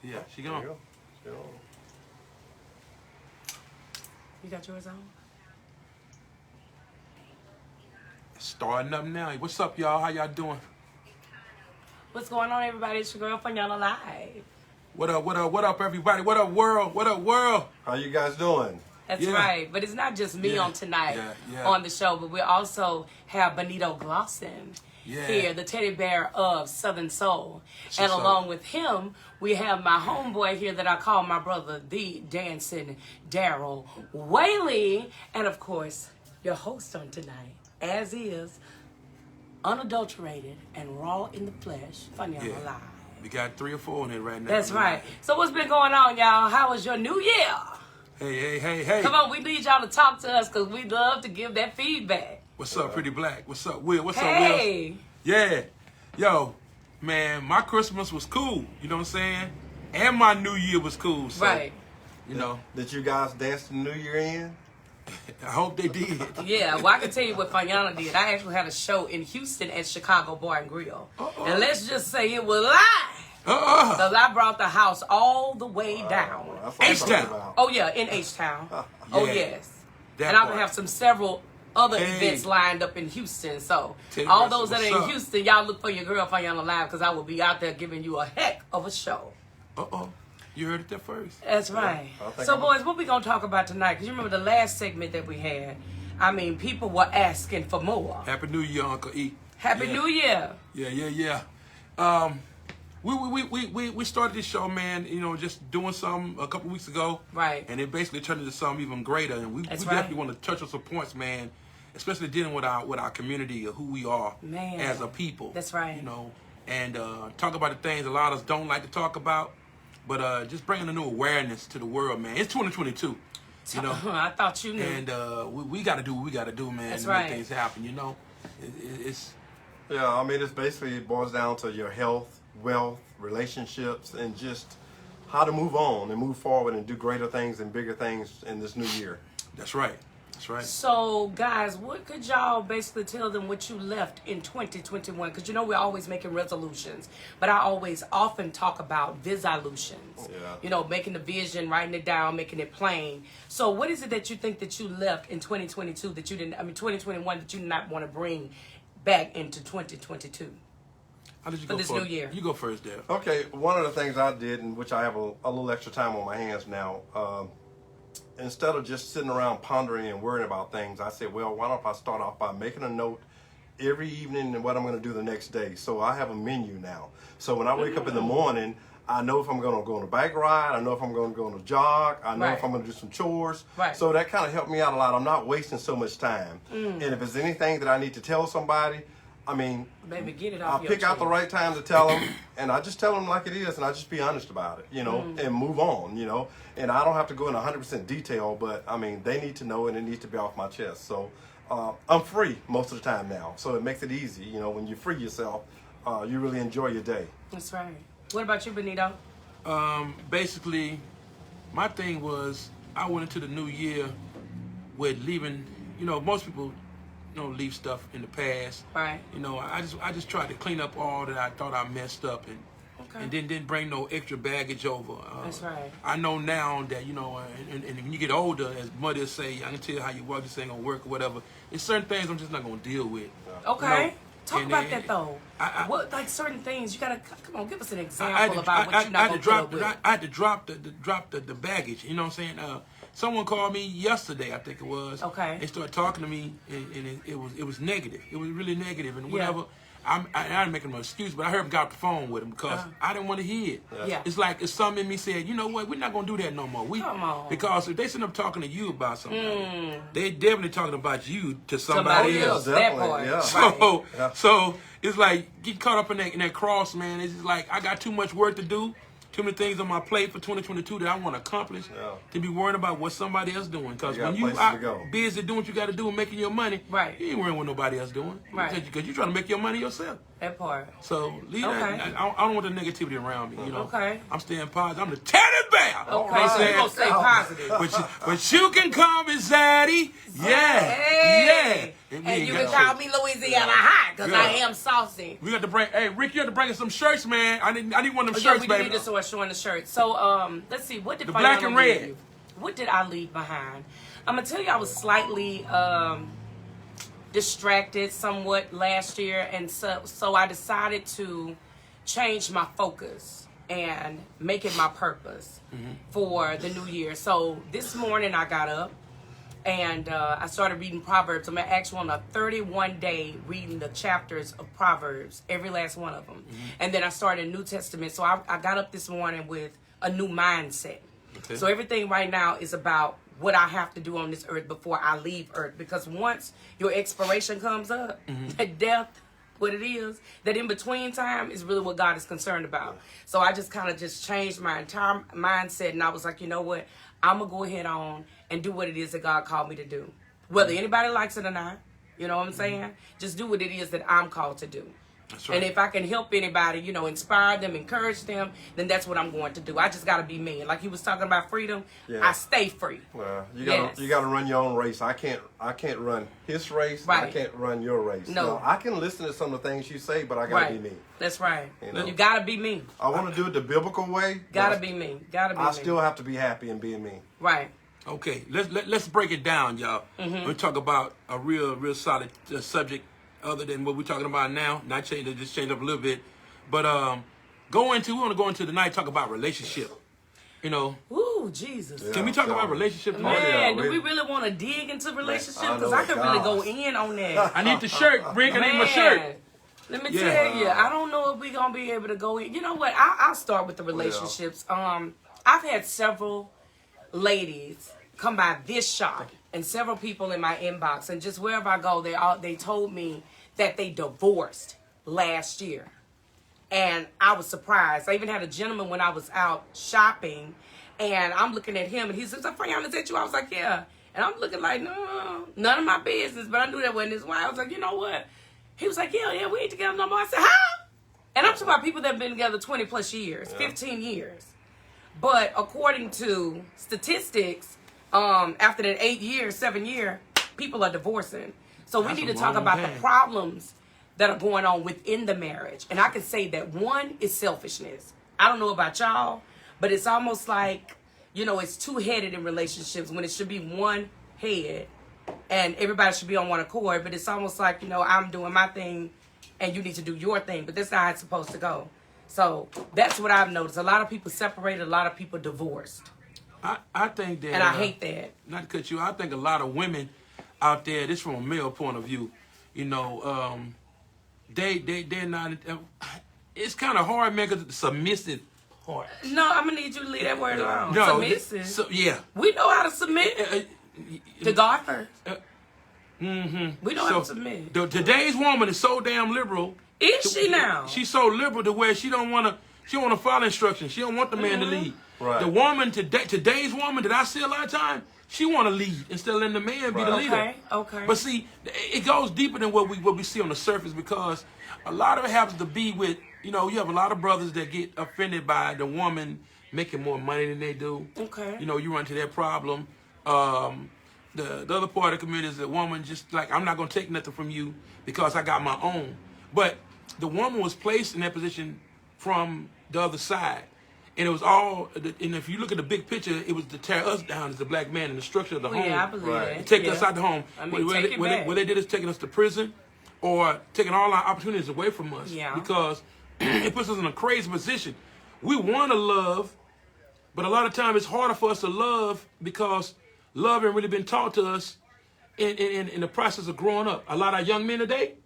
Yeah, she gone. You got yours on? Starting up now. What's up, y'all? How y'all doing? What's going on, everybody? It's your girl, Fanyana Live. What up, what up, what up, everybody? What up, world? What up, world? How you guys doing? That's right. But it's not just me on tonight on the show, but we also have Benito Glosson here, the teddy bear of Southern Soul. And along with him, we have my homeboy here that I call my brother, the dancing Darrell Whaley. And of course, your host on tonight, as is, unadulterated and raw in the flesh, Fanyana Live. We got 3 or 4 in it right now. That's right. So what's been going on, y'all? How was your new year? Hey. Come on, we need y'all to talk to us because we love to give that feedback. What's up, Pretty Black? What's up, Will? What's up, Will? Hey. Yeah. Yo, man, my Christmas was cool. You know what I'm saying? And my New Year was cool. So, right. You know. Did you guys dance the New Year in? I hope they did. Yeah, well, I can tell you what Fanyana did. I actually had a show in Houston at Chicago Bar and Grill. And let's just say it was live. Because I brought the house all the way down. H-Town. Oh, yeah, in H-Town. Oh, yes. And I'm going to have several other events lined up in Houston. So, all those that are in Houston, y'all look for your girl Fanyana Live because I will be out there giving you a heck of a show. You heard it there first. That's right. So, boys, what we going to talk about tonight? Because you remember the last segment that we had. I mean, people were asking for more. Happy New Year, Uncle E. Happy New Year. Yeah. We started this show, man, you know, just doing something a couple weeks ago. Right. And it basically turned into something even greater. And we definitely want to touch on some points, man, especially dealing with our community or who we are as a people. That's right. You know, and talk about the things a lot of us don't like to talk about. But just bringing a new awareness to the world, man. It's 2022, you know. I thought you knew. And we got to do what we got to do, man, That's to right. make things happen, you know. It's... Yeah, I mean, it's basically it boils down to your health, wealth, relationships, and just how to move on and move forward and do greater things and bigger things in this new year. That's right. That's right. So, guys, what could y'all basically tell them what you left in 2021? Because, you know, we're always making resolutions. But I often talk about visolutions. Yeah. You know, making the vision, writing it down, making it plain. So what is it that you think that you left in 2022 that you didn't, 2021 that you did not want to bring back into 2022? How did you for go this first? new year? You go first, Dad. Okay, one of the things I did, in which I have a little extra time on my hands now, instead of just sitting around pondering and worrying about things, I said, well, why don't I start off by making a note every evening and what I'm going to do the next day. So I have a menu now. So when I wake up in the morning, I know if I'm going to go on a bike ride, I know if I'm going to go on a jog, I know if I'm going to do some chores. Right. So that kind of helped me out a lot. I'm not wasting so much time. And if there's anything that I need to tell somebody, I mean, baby, get it off I'll pick out the right time to tell them, and I just tell them like it is, and I just be honest about it, you know, and move on, you know. And I don't have to go into 100% detail, but, I mean, they need to know, and it needs to be off my chest. So I'm free most of the time now, so it makes it easy. You know, when you free yourself, you really enjoy your day. That's right. What about you, Benito? Basically, my thing was I went into the new year with leaving, you know, most people, you know, leave stuff in the past. Right. You know, I just tried to clean up all that I thought I messed up and then didn't bring no extra baggage over. That's right. I know now that, you know, and when you get older, as mothers say, I can tell you how you work, this ain't gonna work or whatever. There's certain things I'm just not gonna deal with. Okay. You know? Talk about that though. What, like certain things you gotta come on, give us an example about what you're not gonna deal with. I had to drop the baggage. You know what I'm saying? Someone called me yesterday, I think it was. Okay. They started talking to me, and it was negative. It was really negative, and whatever. I didn't make him an excuse, but I heard him got off the phone with him because I didn't want to hear it. Yeah. It's like it's something in me said, you know what, we're not gonna do that no more. Come on. Because if they sit up talking to you about something, they definitely talking about you to somebody else. That part. Yeah. So it's like get caught up in that cross, man. It's just like I got too much work to do. Too many things on my plate for 2022 that I want to accomplish to be worrying about what somebody else doing. Because when you are busy doing what you got to do and making your money, you ain't worrying what nobody else doing. Right. Because you're trying to make your money yourself. That part. So leave that. I don't want the negativity around me. You know. Okay. I'm staying positive. I'm the teddy bear. Okay. You're gonna stay positive. But you can call me Zaddy. Yeah. And you can call me Louisiana Hot because I am saucy. We got to bring. Hey, Rick, you have to bring us some shirts, man. I need one of them shirts, baby. We need to start showing the shirts. So let's see. What did the black and red? Leave? What did I leave behind? I'm gonna tell you, I was slightly distracted somewhat last year, and so I decided to change my focus and make it my purpose for the new year. So this morning I got up and I started reading Proverbs. I'm actually on a 31-day reading the chapters of Proverbs, every last one of them. And then I started New Testament. So I got up this morning with a new mindset. Okay. So everything right now is about what I have to do on this earth before I leave earth. Because once your expiration comes up, death, what it is, that in between time is really what God is concerned about. So I just kind of just changed my entire mindset, and I was like, you know what? I'm going to go ahead on and do what it is that God called me to do. Whether anybody likes it or not, you know what I'm saying? Just do what it is that I'm called to do. That's right. And if I can help anybody, you know, inspire them, encourage them, then that's what I'm going to do. I just got to be me. And like he was talking about freedom, I stay free. Well, you gotta run your own race. I can't run his race. Right. I can't run your race. No, I can listen to some of the things you say, but I gotta be me. That's right. You gotta be me. I want to do it the biblical way. Gotta be me. Gotta be me. I still have to be happy in being me. Right. Okay, let's break it down, y'all. We talk about a real solid subject. Other than what we're talking about now, not change, just change up a little bit, but we want to go into tonight, talk about relationship. You know. Ooh, Jesus. Can we talk about relationships? Man, do we really want to dig into relationships? Because I could really go in on that. I need the shirt, Rick. I need my shirt. Let me tell you, I don't know if we're gonna be able to go in. You know what? I'll start with the relationships. I've had several ladies come by this shop and several people in my inbox, and just wherever I go, they told me that they divorced last year. And I was surprised. I even had a gentleman when I was out shopping, and I'm looking at him, and he says, "Friend, is that you?" I was like, "Yeah." And I'm looking like, "No, none of my business." But I knew that wasn't his wife. I was like, "You know what?" He was like, yeah, we ain't together no more. I said, "How?" And I'm talking about people that have been together 20 plus years, 15 years. But according to statistics, after that 8 years, 7 year, people are divorcing. So we need to talk about the problems that are going on within the marriage. And I can say that one is selfishness. I don't know about y'all, but it's almost like, you know, it's two-headed in relationships when it should be one head and everybody should be on one accord. But it's almost like, you know, I'm doing my thing and you need to do your thing. But that's not how it's supposed to go. So that's what I've noticed. A lot of people separated, a lot of people divorced. I think that... And I hate that. Not to cut you, I think a lot of women out there, this from a male point of view, you know, they're not... It's kind of hard, man, because it's submissive part. No, I'm going to need you to leave that word alone. No, submissive. Yeah. We know how to submit to God first. We know how to submit. Today's woman is so damn liberal. Is she now? She's so liberal to where she don't want to follow instructions. She don't want the man to lead. Right. The woman today's woman that I see a lot of time, she want to lead instead of letting the man be the leader. Okay. But see, it goes deeper than what we see on the surface, because a lot of it happens to be with, you know, you have a lot of brothers that get offended by the woman making more money than they do. Okay. You know, you run into that problem. The other part of the community is the woman just like, I'm not going to take nothing from you because I got my own. But the woman was placed in that position from the other side. And it was all, and if you look at the big picture, it was to tear us down as the black man in the structure of the home. Yeah, I believe that. Take us out the home. I mean, what they did is taking us to prison or taking all our opportunities away from us. Yeah. Because it puts us in a crazy position. We want to love, but a lot of times it's harder for us to love because love ain't really been taught to us in the process of growing up. A lot of young men today,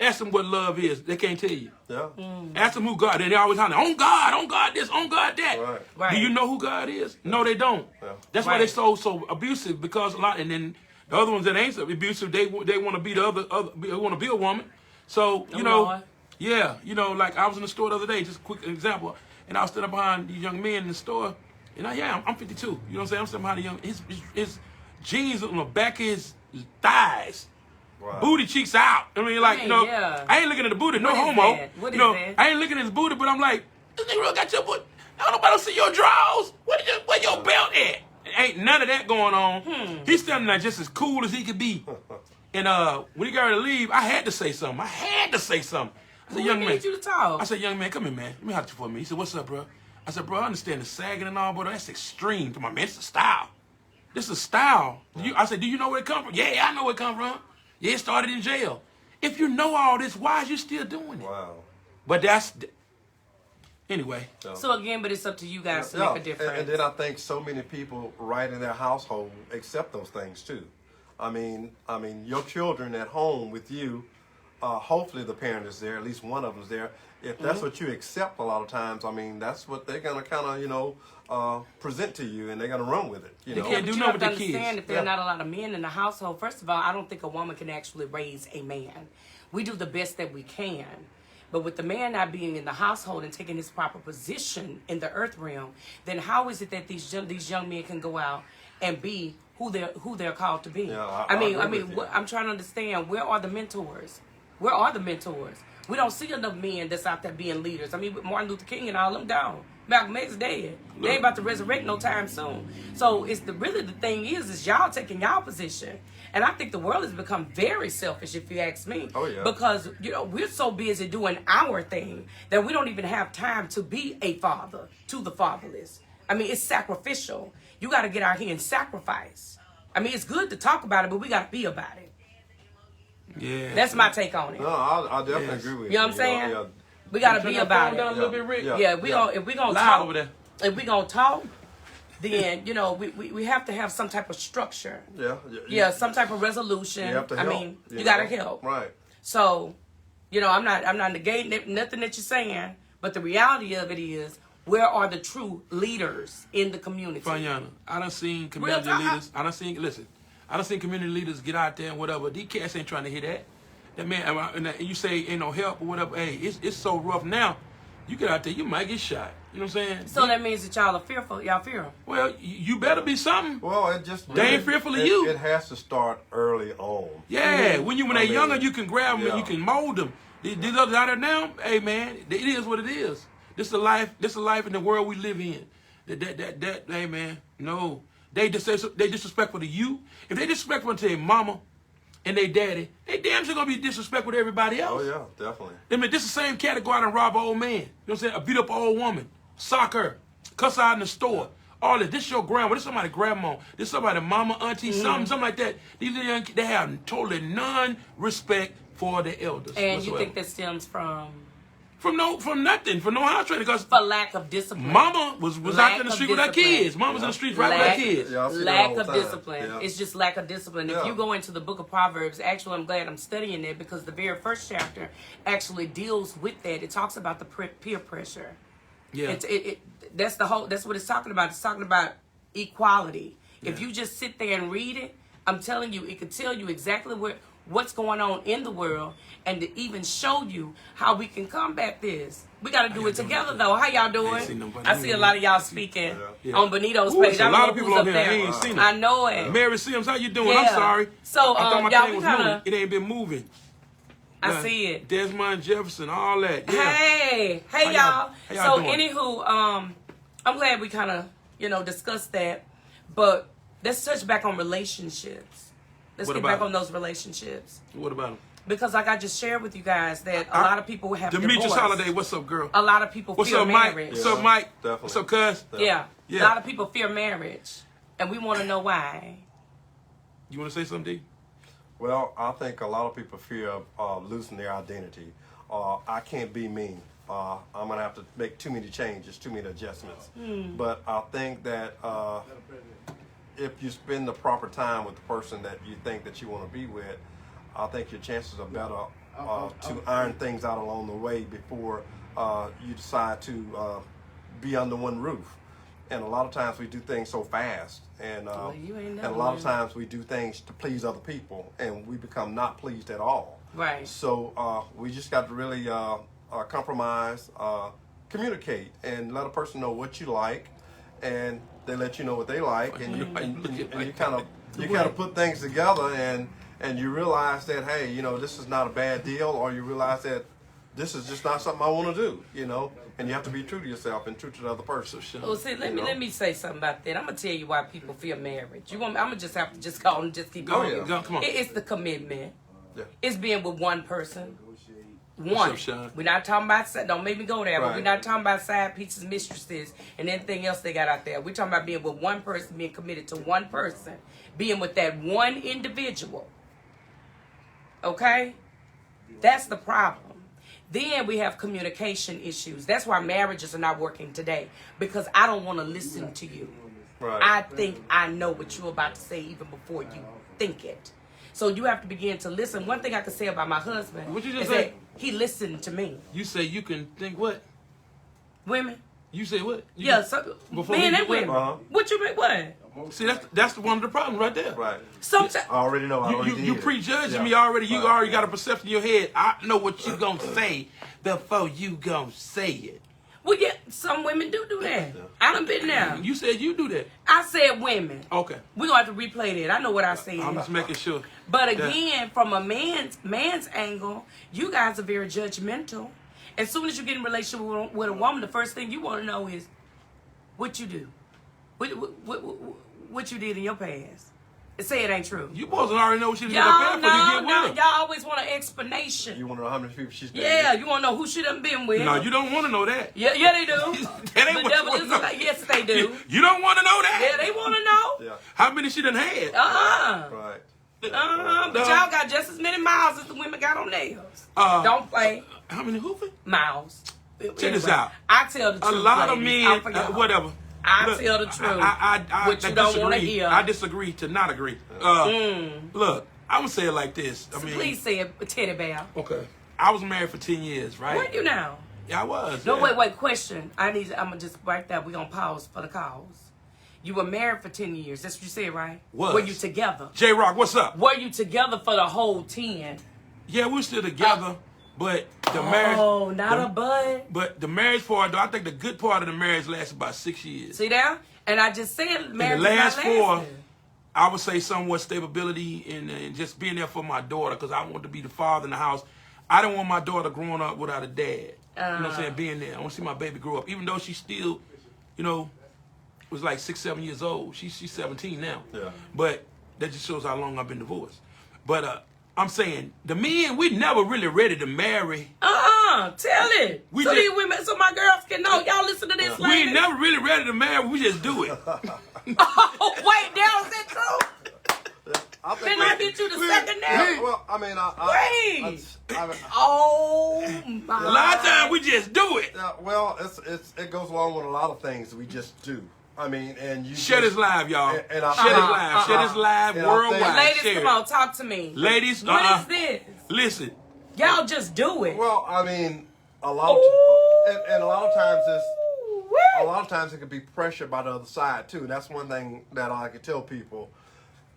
ask them what love is. They can't tell you. Yeah. Ask them who God is. They always holler, on God this, on God that. Right. Do you know who God is? No, they don't. Yeah. That's why they're so abusive, because a lot. And then the other ones that ain't so abusive, they want to be the other. They want to be a woman. So you know, yeah, you know, like I was in the store the other day. Just a quick example, and I was standing behind these young men in the store, and I'm 52. You know what I'm saying? I'm standing behind the young. His jeans on the back of his thighs. Wow. Booty cheeks out. I mean, like, you know, I ain't looking at the booty, no homo. You know, I ain't looking at his booty, but I'm like, this nigga really got your booty. I don't nobody see your drawers. Where your belt at? Ain't none of that going on. He's standing there just as cool as he could be. And when he got ready to leave, I had to say something. I said, young man. You to talk? I said, young man, come here, man. Let me holler for me. He said, what's up, bro? I said, bro, I understand the sagging and all, but that's extreme. To my man, it's a style. This is a style. I said, do you know where it come from? Yeah, I know where it come from. Yeah, it started in jail. If you know all this, why is you still doing it? Wow. But that's... Anyway. So again, but it's up to you guys to make a difference. And then I think so many people right in their household accept those things too. I mean, your children at home with you, hopefully the parent is there, at least one of them is there. If that's what you accept a lot of times, I mean, that's what they're going to kind of, present to you, and they're going to run with it. You know? can't do you nothing have to with the understand kids. if there are not a lot of men in the household, first of all, I don't think a woman can actually raise a man. We do the best that we can. But with the man not being in the household and taking his proper position in the earth realm, then how is it that these young men can go out and be who they're called to be? Yeah, I mean, I'm trying to understand, where are the mentors? Where are the mentors? We don't see enough men that's out there being leaders. I mean, with Martin Luther King and all them down. Malcolm X dead. They ain't about to resurrect no time soon. So it's really the thing is y'all taking y'all position. And I think the world has become very selfish, if you ask me. Oh, yeah. Because, we're so busy doing our thing that we don't even have time to be a father to the fatherless. I mean, it's sacrificial. You got to get out here and sacrifice. I mean, it's good to talk about it, but we got to be about it. Yeah. That's my take on it. No, I definitely agree with you. You know what I'm saying? We got to be about it. A little bit, Rick. If we gonna talk over there. If we gonna talk, then we have to have some type of structure. Yeah. Some type of resolution. You have to help. I mean, you gotta help. Right. So, I'm not negating nothing that you're saying, but the reality of it is, where are the true leaders in the community? Fanyana, I done seen community leaders. I done seen community leaders get out there and whatever. These cats ain't trying to hear that. That man, and you say ain't no help or whatever. Hey, it's so rough now. You get out there, you might get shot. You know what I'm saying? So that means that y'all are fearful. Y'all fear them. Well, you better be something. Well, it just they ain't fearful of you. It has to start early on. Yeah, when they're younger, you can grab them and you can mold them. These others out there now, hey man, it is what it is. This is the life. This is the life in the world we live in. That hey man, no, they disrespectful to you. If they disrespectful to their mama and their daddy, they damn sure gonna be disrespectful to everybody else. Oh yeah, definitely. I mean, this is the same cat that go out and rob an old man. You know what I'm saying? Or beat up an old woman, sock her, cuss her out in the store. All this. This your grandma. This somebody grandma. This somebody mama, auntie, something like that. These little young, they have totally none respect for the elders. And whatsoever. you think that stems from nothing, from no house training, because for lack of discipline. Mama was out in the street with her kids. Mama's in the streets right with her kids. Lack of discipline. Yeah. It's just lack of discipline. Yeah. If you go into the book of Proverbs, actually, I'm glad I'm studying it because the very first chapter actually deals with that. It talks about the peer pressure. Yeah. That's what it's talking about. It's talking about equality. Yeah. If you just sit there and read it, I'm telling you, it could tell you exactly what's going on in the world, and to even show you how we can combat this. We got to do it together, though. How y'all doing? I see a lot of y'all speaking on Benito's page. A lot of people on here ain't seen it. I know it. Mary Sims, how you doing? Yeah. I'm sorry. So, I thought my y'all, thing was moving. It ain't been moving. I see it. Desmond Jefferson, all that. Yeah. Hey, y'all so, doing? Anywho, I'm glad we kind of, discussed that. But let's touch back on relationships. Let's get back on those relationships. What about them? Because like I just shared with you guys that a lot of people have Demetrius divorce. Holiday, what's up, girl? A lot of people fear marriage. What's up, Mike? Definitely. What's up, cuz? Yeah. A lot of people fear marriage. And we want to know why. You want to say something, D? Well, I think a lot of people fear losing their identity. I can't be me. I'm going to have to make too many changes, too many adjustments. But I think that if you spend the proper time with the person that you think that you want to be with, I think your chances are better to iron things out along the way before you decide to be under one roof. And a lot of times we do things so fast, and a lot of times we do things to please other people, and we become not pleased at all. Right. So we just got to really compromise, communicate, and let a person know what you like, and they let you know what they like, and you kind of put things together, and you realize that, hey, this is not a bad deal, or you realize that this is just not something I want to do, you know. And you have to be true to yourself and true to the other person. Oh, see, let me say something about that. I'm gonna tell you why people feel married. I'm gonna just have to just call and just keep going. Yeah. Come on. It's the commitment. Yeah. It's being with one person. One. What's up, Sean? We're not talking about, don't make me go there, but we're not talking about side pieces, mistresses, and anything else they got out there. We're talking about being with one person, being committed to one person, being with that one individual. Okay? That's the problem. Then we have communication issues. That's why marriages are not working today, because I don't want to listen to you. Right. I think I know what you're about to say even before you think it. So you have to begin to listen. One thing I can say about my husband what you just is say? that he listened to me. You say you can think what? Women? You say what? So, men and women. What you mean? What? See, that's one of the problems right there. Right. Sometimes I already know. You prejudging me already. You already got a perception in your head. I know what you gonna say before you gonna say it. Well, yeah, some women do that. Yeah. I done been there. You said you do that. I said women. Okay. We're going to have to replay that. I know what I said. I'm just making sure. But again, from a man's angle, you guys are very judgmental. As soon as you get in a relationship with a woman, the first thing you want to know is what you do. What you did in your past. Say it ain't true. You supposed to already know what she did in her past before you get with her. Y'all always want an explanation. You want to know how many people she's dated? Yeah, you want to know who she done been with. No, you don't want to know that. Yeah, they do. That ain't what you want to know. Yes, they do. You don't want to know that. Yeah, they want to know. Yeah. How many she done had? Right. But y'all got just as many miles as the women got on nails. Don't play. How many hoofing? Miles. Check this out. I tell the truth. A lot of men, whatever. I tell the truth. What you don't want to hear. I disagree to not agree. Look, I'm gonna say it like this. Please say it, Teddy Bear. Okay. I was married for 10 years, right? Were you now? Yeah, I was. No, wait. Question. I'm gonna just break that. We're gonna pause for the calls. You were married for 10 years. That's what you said, right? Was. Were you together? J-Rock, what's up? Were you together for the whole 10? Yeah, we were still together. But the marriage... Oh, not a bud? But the marriage part, though, I think the good part of the marriage lasted about 6 years. See that? And I just said marriage the last 4, I would say somewhat stability and just being there for my daughter, because I want to be the father in the house. I don't want my daughter growing up without a dad. You know what I'm saying? Being there. I want to see my baby grow up. Even though she's still, was like 6, 7 years old. She's 17 now. Yeah. But that just shows how long I've been divorced. But I'm saying, the men, we never really ready to marry. Tell it. These women, so my girls can know. Y'all listen to this, ladies. We ain't never really ready to marry. We just do it. Oh, wait, Darrell, is that true? Can I get you the second now? Yeah, well, I mean, oh my! A lot of times we just do it. Well, it goes along with a lot of things we just do. I mean, and you share this live, y'all. Share this live worldwide. Ladies, come on, talk to me. Ladies, what is this? Listen, y'all just do it. Well, I mean, a lot of times it can be pressure by the other side too. That's one thing that I can tell people.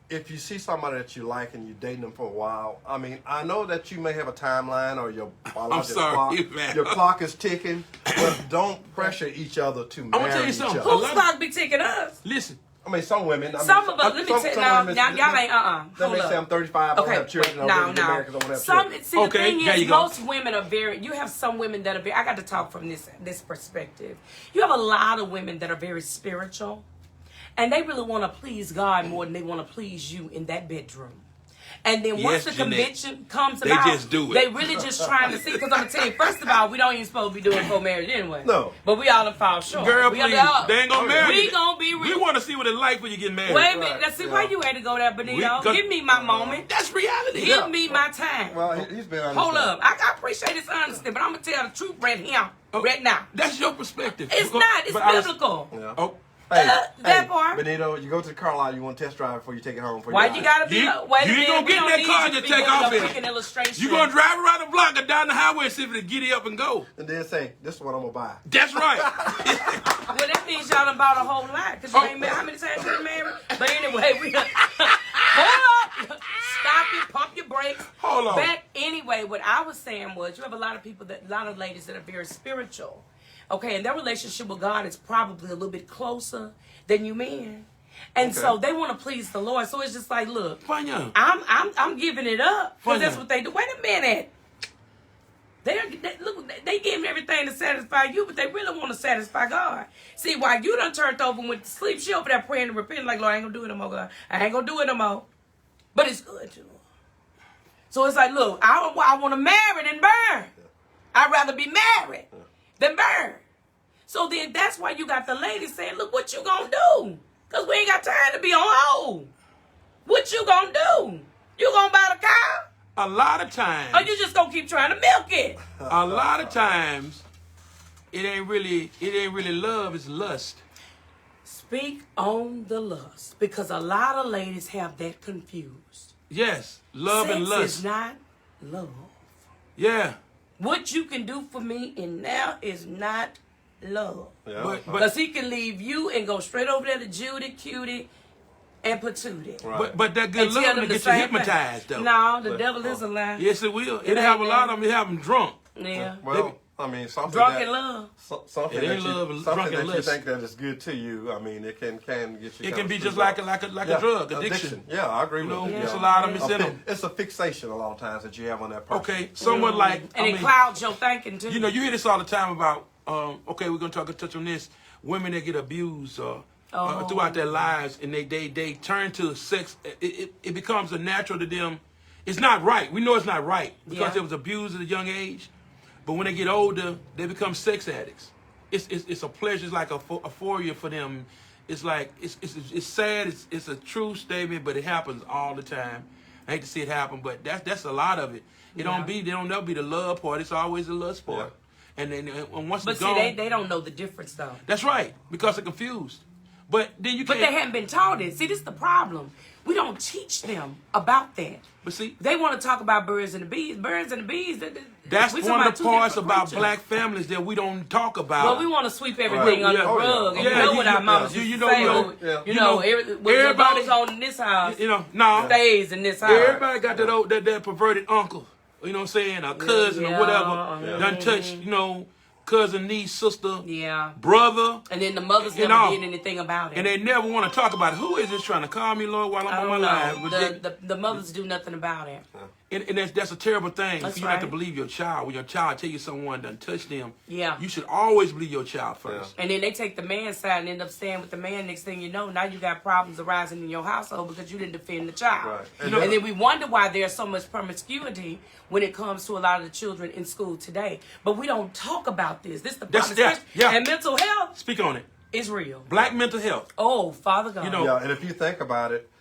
If you see somebody that you like and you're dating them for a while, I mean, I know that you may have a timeline or your clock is ticking, but don't pressure each other to marry I'm gonna tell you something. Whose clock be ticking us? Listen. I mean, some women. Some of us. Let me tell you. Now, y'all ain't. They may say I'm 35. I don't have children. The thing is, most women are very. You have some women that are very. I got to talk from this perspective. You have a lot of women that are very spiritual. And they really want to please God more than they want to please you in that bedroom. And then once the conviction comes about, they just do it. They really just trying to see. Because I'm going to tell you, first of all, we don't even supposed to be doing before marriage anyway. No. But we all done fall short. Girl, please. They ain't going to marry you. We going to be real. We want to see what it's like when you get married. Wait a minute. Let's see why you had to go there, Benito. Give me my moment. That's reality. Give me my time. Well, he's been honest. Hold up. I appreciate his honesty, but I'm going to tell the truth right here, right now. That's your perspective. It's not. It's biblical. Yeah. Oh. That part. Benito, you go to the car lot, you want to test drive before you take it home. Why you gotta be? You ain't gonna get in that car and just take off in. You gonna drive around the block or down the highway and see if it giddy up and go. And then say, "This is what I'm gonna buy." That's right. Well, that means y'all done bought a whole lot. Cause you ain't married. How many times you been married? But anyway, hold up. Stop it. Pump your brakes. Hold on. Back anyway. What I was saying was, you have a lot of ladies that are very spiritual. Okay, and their relationship with God is probably a little bit closer than you men. And so they want to please the Lord. So it's just like, look, I'm giving it up. Because that's what they do. Wait a minute. They give them everything to satisfy you, but they really want to satisfy God. See, while you done turned over and went to sleep, she over there praying and repenting like, Lord, I ain't going to do it no more, God. I ain't going to do it no more. But it's good to her. So it's like, look, I want to marry than burn. I'd rather be married than burn. So then that's why you got the ladies saying, look, what you going to do? Because we ain't got time to be on hold. What you going to do? You going to buy the cow? A lot of times. Or you just gonna keep trying to milk it? A lot of times, it ain't really love, it's lust. Speak on the lust. Because a lot of ladies have that confused. Yes, love Sex and lust. is not love. Yeah. What you can do for me and now is not love. Yeah. Because he can leave you and go straight over there to Judy, Cutie, and Patootie. Right. But that good love will get you hypnotized, though. No, the devil is a lie. Yes, it will. It'll have a lot of them. It'll have them drunk. Yeah. Well, I mean, something drunk in love. Something it ain't that love, something that you think that is good to you. I mean, it can get you. It can be just like a drug addiction. Yeah, I agree with you. It's a lot of them. It's a fixation a lot of times that you have on that person. Okay, somewhat like. And it clouds your thinking too. You know, you hear this all the time about. Okay, we're gonna touch on this. Women that get abused throughout their lives, and they turn to sex. It becomes a natural to them. It's not right. We know it's not right because it was abused at a young age. But when they get older, they become sex addicts. It's a pleasure. It's like a euphoria for them. It's like it's sad. It's a true statement, but it happens all the time. I hate to see it happen, but that's a lot of it. They don't never be the love part. It's always the lust part. Yeah. And then once it's gone, they don't know the difference though. That's right, because they're confused. But then you can't. But they haven't been taught it. See, this is the problem. We don't teach them about that. But see, they want to talk about birds and the bees. Birds and the bees. That's one of the parts about black families that we don't talk about. Well, we want to sweep everything under the rug. And you know what our mamas used to say. You know, everybody goes on in this house. Stays in this house. Everybody got that perverted uncle. You know what I'm saying? A cousin or whatever. Done touched, cousin, niece, sister, brother. And then the mothers never did anything about it. And they never want to talk about it. Who is this trying to call me, Lord, while I'm on my life? The mothers do nothing about it. And that's a terrible thing. That's you have to believe your child. When your child tell you someone done touched them, you should always believe your child first. And then they take the man's side and end up staying with the man. Next thing you know, now you got problems arising in your household because you didn't defend the child. Right. And then we wonder why there's so much promiscuity when it comes to a lot of the children in school today. But we don't talk about this. This is the problem. And mental health. Speak on it. Is real. Black mental health. Oh, Father God. And if you think about it,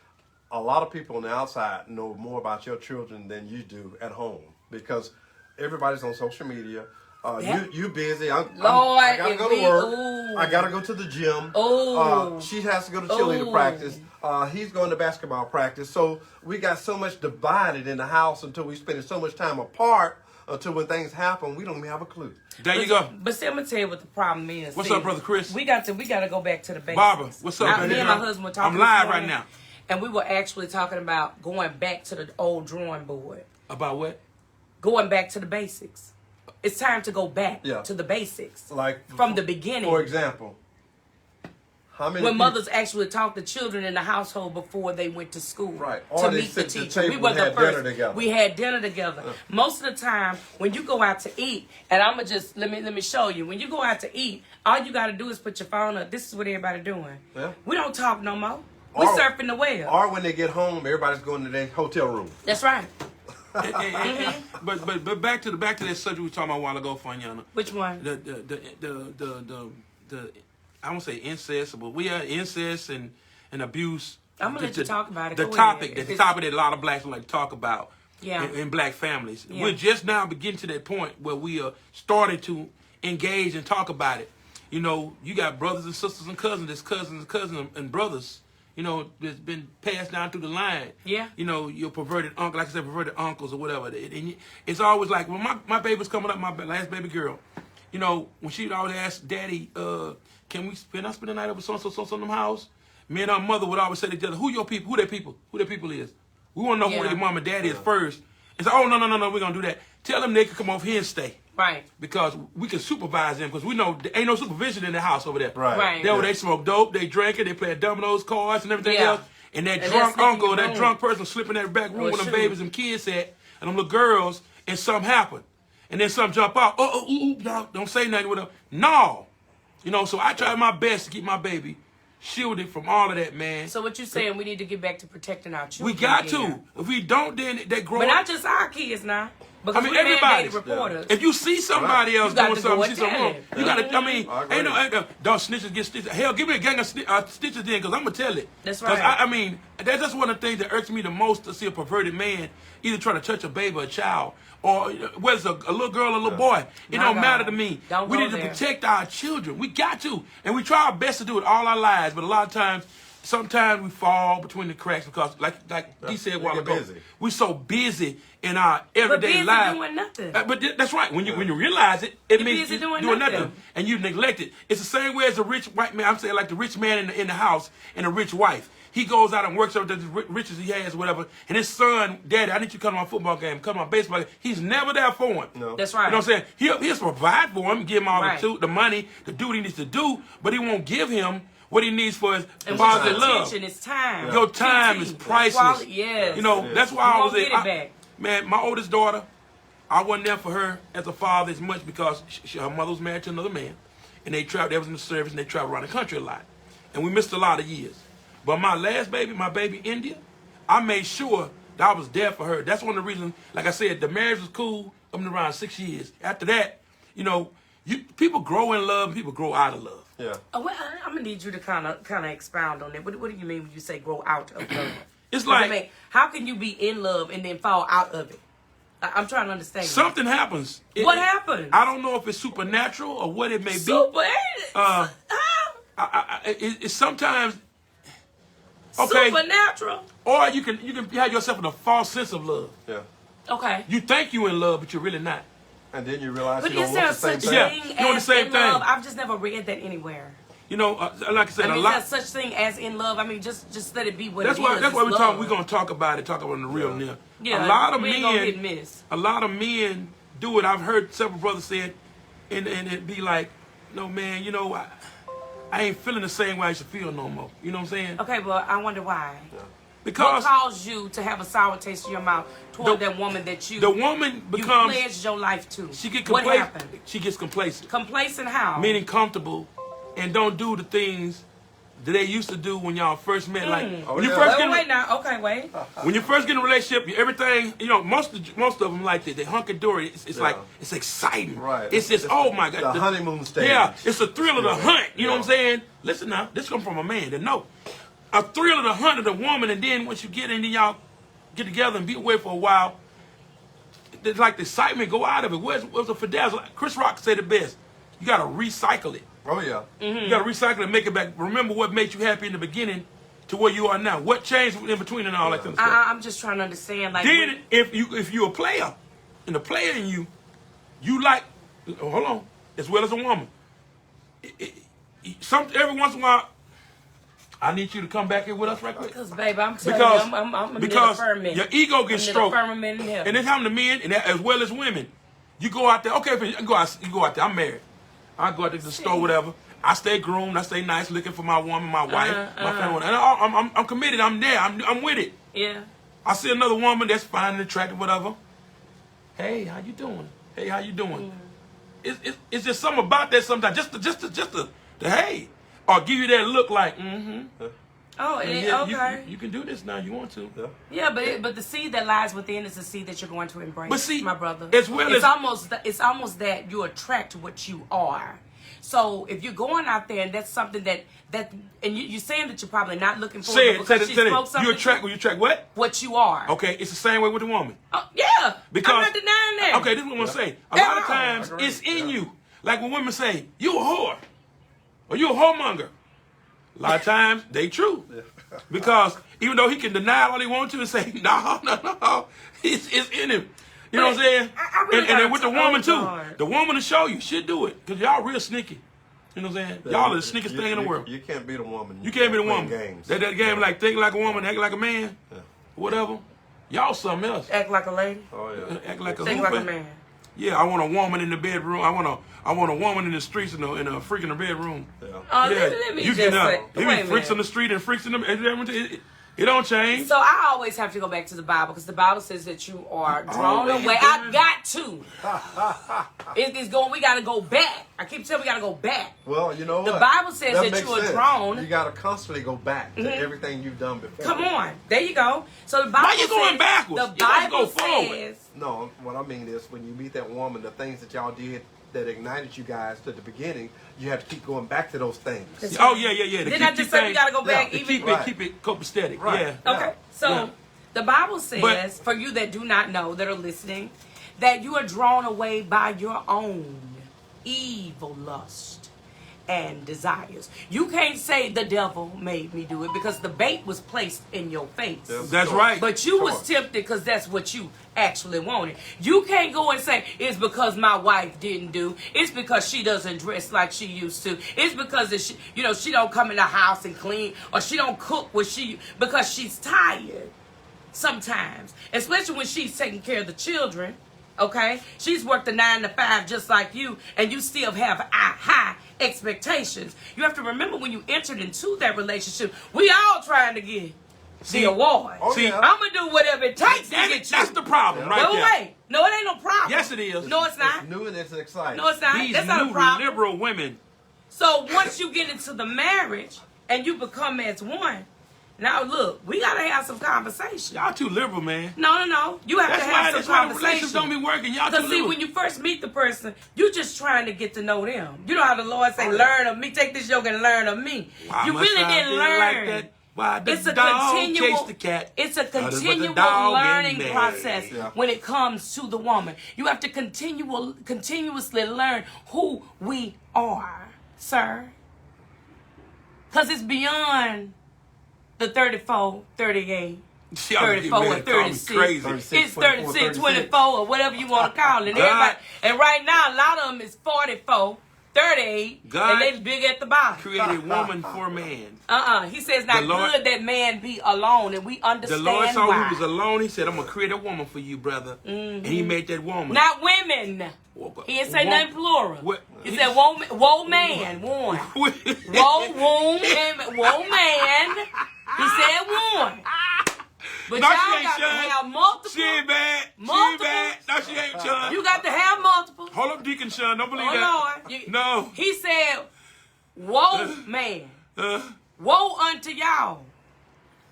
a lot of people on the outside know more about your children than you do at home because everybody's on social media. You busy. I gotta go to work. I gotta go to the gym. She has to go to cheerleader practice. He's going to basketball practice. So we got so much divided in the house until we spend so much time apart until when things happen, we don't even have a clue. There you go. But see, I'm gonna tell you what the problem is. What's up, brother Chris? We got to go back to the basics. Barbara, what's up? Me and my husband were talking. I'm live right now. And we were actually talking about going back to the old drawing board. About what? Going back to the basics. It's time to go back to the basics. Like from the beginning. For example, how many when mothers actually taught the children in the household before they went to school to meet the teacher. We were the first. We had dinner together. Most of the time, when you go out to eat, and I'ma just let me show you. When you go out to eat, all you got to do is put your phone up. This is what everybody doing. Yeah. We don't talk no more. We surfing the web. Or when they get home, everybody's going to their hotel room. That's right. But back to that subject we were talking about a while ago, Fanyana. Which one? The I won't say incest, but we are incest and abuse. I'm gonna let you talk about it. The topic that a lot of blacks like to talk about. In black families. Yeah. We're just now beginning to that point where we are starting to engage and talk about it. You got brothers and sisters and cousins. There's cousins and brothers. That's been passed down through the line. Yeah. Your perverted uncle, like I said, perverted uncles or whatever. And it's always like, when my baby was coming up, my last baby girl, when she would always ask Daddy, can I spend the night over so-and-so in them house? Me and her mother would always say to each other, who your people? Who their people is? We want to know who their mom and daddy is first. And say, oh, no, we're going to do that. Tell them they can come over here and stay. Right. Because we can supervise them because we know there ain't no supervision in the house over there. Right. They smoke dope, they drink it, they play dominoes, cards, and everything else. And that drunk uncle, that drunk person slipping in that back room with them babies and kids at, and them little girls, and something happened. and then some jump out. No, don't say nothing with her. No. You know, so I try my best to keep my baby shielded from all of that, man. So what you saying, we need to get back to protecting our children. We got to. If we don't, then they grow up. But not just our kids now. Because everybody. Reporters. If you see somebody else doing something, see something wrong, you got to, ain't no, don't snitches get stitches. Hell, give me a gang of stitches then, because I'm going to tell it. That's right. That's just one of the things that irks me the most, to see a perverted man either trying to touch a baby or a child, or whether it's a little girl or a little boy. It don't matter to me. We need to protect our children. We got to. And we try our best to do it all our lives, but a lot of times, sometimes we fall between the cracks because, like he said a while ago, we're so busy in our everyday lives. Doing nothing. But that's right. When you realize it, it means you're doing nothing, and you neglect it. It's the same way as a rich white man. I'm saying like the rich man in the house and a rich wife. He goes out and works up the riches he has, whatever. And his son, Daddy, I need you to come to my football game, come to my baseball game. He's never there for him. No. That's right. You know what I'm saying? He'll provide for him, give him all the money to do what he needs to do, but he won't give him what he needs for his father's love. It's time. Your time is priceless. Yes. You know, that's why I was man, my oldest daughter, I wasn't there for her as a father as much because her mother was married to another man, and they was in the service, and they traveled around the country a lot, and we missed a lot of years. But my last baby, my baby India, I made sure that I was there for her. That's one of the reasons, like I said, the marriage was cool up to around 6 years. After that, you know, people grow in love and people grow out of love. Yeah. Well, I'm gonna need you to kind of expound on that. What do you mean when you say grow out of love? It's like, how can you be in love and then fall out of it? I'm trying to understand. Something happens. What happens? I don't know if it's supernatural or what it may be. It's sometimes. Okay. Supernatural. Or you can have yourself in a false sense of love. Yeah. Okay. You think you're in love, but you're really not. And then you realize but you don't want the same thing. Yeah, you want the same thing. Love? I've just never read that anywhere. You know, like I said, is there such thing as in love? I mean, just let it be what it is. That's why we're going to talk about it, talk about it in the real near. Yeah, a lot of men do it. I've heard several brothers say it, and it be like, no, man, you know, I ain't feeling the same way I should feel no more. You know what I'm saying? Okay, well, I wonder why. Yeah. Because what caused you to have a sour taste in your mouth toward that woman that you pledged your life to? She get what happened? She gets complacent. Complacent how? Meaning comfortable, and don't do the things that they used to do when y'all first met. Like when you first when you first get in a relationship, everything, you know, most of them like that. They hunky-dory. It's like, it's exciting. Right. It's just, oh my God. The honeymoon stage. Yeah, it's a thrill of the hunt. You know what I'm saying? Listen now, this comes from a man that know. A thrill of the hunt of the woman, and then once you get in, then y'all get together and be away for a while. It's like the excitement go out of it. Where's the fidelity? Chris Rock said it best. You got to recycle it. Oh, yeah. You got to recycle it and make it back. Remember what made you happy in the beginning to where you are now. What changed in between and all that kind of stuff. I'm just trying to understand. Like, then if you're a player, and the player in you like, hold on, as well as a woman. Every once in a while, I need you to come back here with us right quick. Because, baby, I'm telling you, I'm because your ego gets stroked. And it's happened to men and as well as women. You go out there, okay, you go out there, I'm married. I go out there to the store, whatever. I stay groomed, I stay nice, looking for my woman, my wife, my family. And I'm committed, I'm there, I'm with it. Yeah. I see another woman that's fine and attractive, whatever. Hey, how you doing? Hey, how you doing? It's just something about that sometimes, just the hey. Or give you that look like, Oh, okay. You can do this now. You want to? Yeah, but the seed that lies within is the seed that you're going to embrace. But see, my brother, as well it's almost that you attract what you are. So if you're going out there and that's something that and you're saying that you're probably not looking for it. Say it. You attract what? What you are. Okay, it's the same way with the woman. Yeah, because I'm not denying that. Okay, this is what I'm gonna say. A lot of times it's in you. Like when women say, "You a whore," or "You a whoremonger." A lot of times they true, because even though he can deny it all he wants to and say, no, it's in him. You know what I'm saying? And then with the woman too, the woman to show you, she'll do it, because y'all real sneaky. You know what I'm saying? Y'all are the sneakiest thing in the world. You can't beat a woman. You can't beat a woman. Games. That game like think like a woman, act like a man, whatever. Y'all something else. Act like a lady. Oh yeah. Act like a think like a man. Yeah, I want a woman in the bedroom. I want a woman in the streets in a freak in the bedroom. Let me you just say, there be freaks on the street and freaks in the It don't change. So I always have to go back to the Bible because the Bible says that you are drawn away. I got to. It's going. We got to go back. I keep saying we got to go back. Well, you know what? The Bible says that you are drawn. You got to constantly go back to everything you've done before. Come on. There you go. So the Bible Why you going backwards? The Bible says. No, what I mean is when you meet that woman, the things that y'all did that ignited you guys to the beginning, you have to keep going back to those things. Oh, yeah. Didn't I just say we got to go back? Keep it copacetic. Right. Yeah. Okay. So the Bible says, for you that do not know, that are listening, that you are drawn away by your own evil lust and desires. You can't say the devil made me do it because the bait was placed in your face. That's right. But you was tempted because that's what you actually wanted. You can't go and say it's because my wife didn't do. It's because she doesn't dress like she used to. It's because she don't come in the house and clean, or she don't cook because she's tired sometimes, especially when she's taking care of the children. Okay, she's worked a 9 to 5 just like you, and you still have high expectations. You have to remember when you entered into that relationship, we all trying to get the award. I'm gonna do whatever it takes to get you. That's the problem, right there. Wait, no, it ain't no problem. Yes, it is. No, it's not. It's new and it's exciting. No, it's not. These That's not new a problem. liberal women. So once you get into the marriage and you become as one. Now look, we gotta have some conversation. Y'all too liberal, man. No. You have to have some conversation. That's why the relationships don't be working. Y'all too liberal. Because see, when you first meet the person, you just trying to get to know them. You know how the Lord say, learn of me. Take this yoke and learn of me. Why you really didn't learn. Like that? Why It's the a dog continual, chased the cat? It's a continual learning process when it comes to the woman. You have to continuously learn who we are, sir. Because it's beyond the 34, 38, 34, or 36. It's 36, 24, or whatever you want to call it. And right now, a lot of them is 44, 38, and they big at the bottom. Created woman for man. He says, not good that man be alone, and we understand why. The Lord saw he was alone. He said, I'm going to create a woman for you, brother. And he made that woman. Not women. He didn't say nothing plural. He said, woe man, one. Woe womb, and woe man. He said one. But no, y'all got to have multiple. She ain't bad. Multiple. She ain't bad. No, she ain't, Sean. You got to have multiple. Hold up, Deacon Sean. Don't believe that. Lord. No. He said, woe man. Woe unto y'all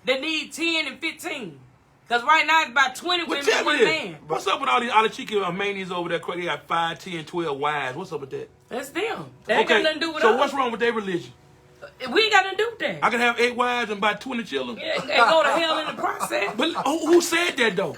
that need 10 and 15. Because right now it's about 20 women and 1 man. What's up with all these chicken manias over there? They got 5, 10, 12 wives. What's up with that? That's them. They ain't got nothing to do with us. So what's wrong with their religion? We ain't got nothing to do with that. I can have 8 wives and about 20 children. Yeah, and go to hell in the process. But who said that though?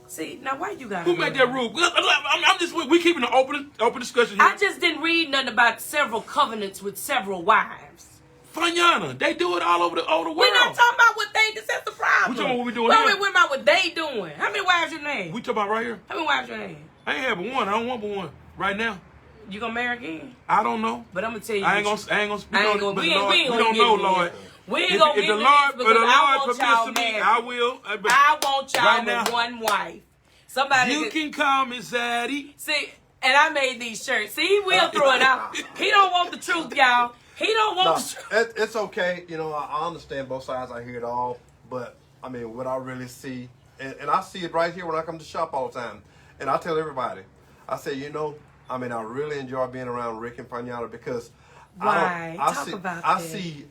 See, now why you got? Who made that rule? I'm just we keeping an open discussion here. I just didn't read nothing about several covenants with several wives. Fanyana, they do it all over the world. We're not talking about what they. That's the problem. We talking about what we doing here. We're about what they doing. How many wives you name? We talking about right here. How many wives you name? I ain't having one. I don't want but one right now. You gonna marry again? I don't know. But I'm gonna tell you. I ain't gonna speak on it. We don't know, Lord. We ain't gonna get the Lord permits to me, I will. I want y'all with one wife. Somebody. You can call me Zaddy. See, and I made these shirts. See, he will throw it out. He don't want the truth, y'all. He don't want the truth. It's okay. You know, I understand both sides. I hear it all. But, I mean, what I really see, and I see it right here when I come to shop all the time. And I tell everybody, I say, you know, I mean, I really enjoy being around Rick and Fanyana because I see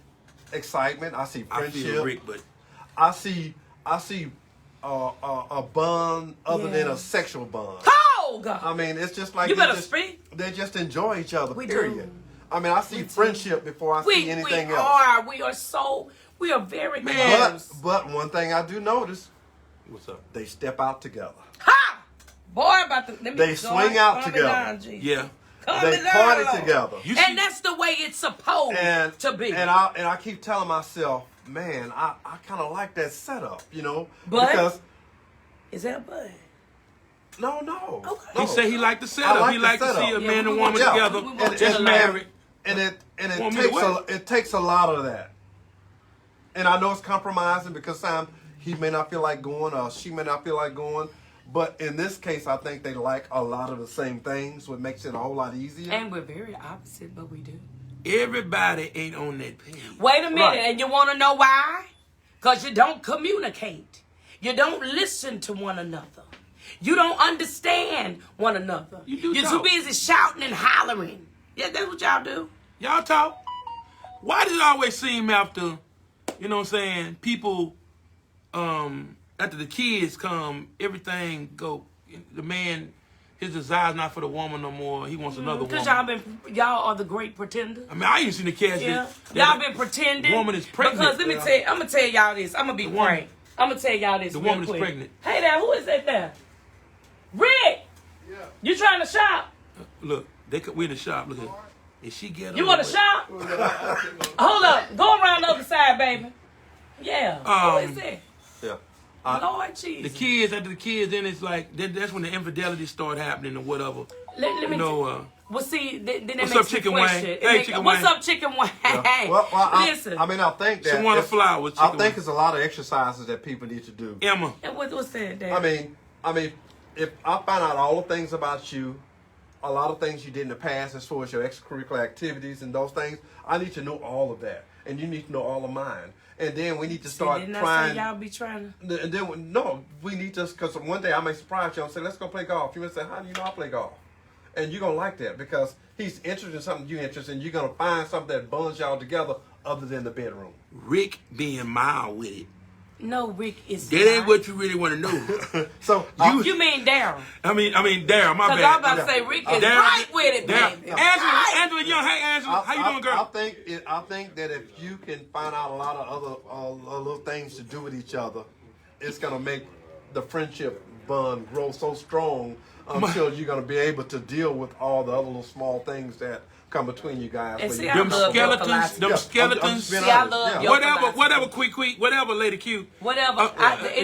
excitement. I see friendship. I feel Rick, but I see a bond other than a sexual bond. Oh God! I mean, it's just like you better speak. They just enjoy each other. We period. Do. I mean, I see friendship before I see anything else. We are very close. But one thing I do notice. What's up? They step out together. Ha! Boy, they swing out together. Yeah. They party together. And that's the way it's supposed to be. And I keep telling myself, man, I kind of like that setup, you know? But? Because, is that a but? No. Okay. No. He said he liked the setup. He liked to see a man and woman together, just married. And it takes a lot of that. And I know it's compromising because sometimes he may not feel like going or she may not feel like going. But in this case, I think they like a lot of the same things, what makes it a whole lot easier. And we're very opposite, but we do. Everybody ain't on that page. Wait a minute, and you want to know why? Because you don't communicate. You don't listen to one another. You don't understand one another. You're too busy shouting and hollering. Yeah, that's what y'all do. Y'all talk. Why does it always seem after, you know what I'm saying, people, after the kids come, everything go, the man, his desire's not for the woman no more. He wants another woman. Because y'all are the great pretenders. I mean, I ain't seen the cats. Yeah. Y'all been pretending. Woman is pregnant. Because let me tell you, I'm going to tell y'all this. I'm going to be frank. I'm going to tell y'all this. The real woman quick. is pregnant. Hey there, who is that there? Rick! Yeah. You trying to shop? Look, we in the shop. Look at her. Is she get You want to shop? Hold up. Go around the other side, baby. Yeah. Who is that? Yeah. Lord Jesus. The kids, after the kids, then it's like, that's when the infidelity start happening or whatever. Let me well, see, then that what's makes up, Chicken Wayne? Hey, Chicken Wayne. What's up, Chicken Wayne? Yeah. Well, Listen. I mean, I think that She want a flower. I think it's a lot of exercises that people need to do. Emma. And what's that, Dad? I mean, if I find out all the things about you, a lot of things you did in the past as far as your extracurricular activities and those things, I need to know all of that. And you need to know all of mine. And then we need to start didn't trying. I say y'all be trying to? And then, no, we need to, because one day I may surprise you and say, let's go play golf. You may say, how do you know I play golf? And you're going to like that because he's interested in something you're interested in. You're going to find something that bonds y'all together other than the bedroom. Rick being mild with it. No, Rick is That ain't what you really want to know. So you mean Darrell? I mean Darrell. My bad. Because I'm about to say Rick is right with it, baby. Angela Young. Hey, Angela. How you doing, girl? I think that if you can find out a lot of other little things to do with each other, it's gonna make the friendship bond grow so strong until you're gonna be able to deal with all the other little small things that come between you guys. And see, them skeletons. See, I love your whatever, Lady Q. Whatever.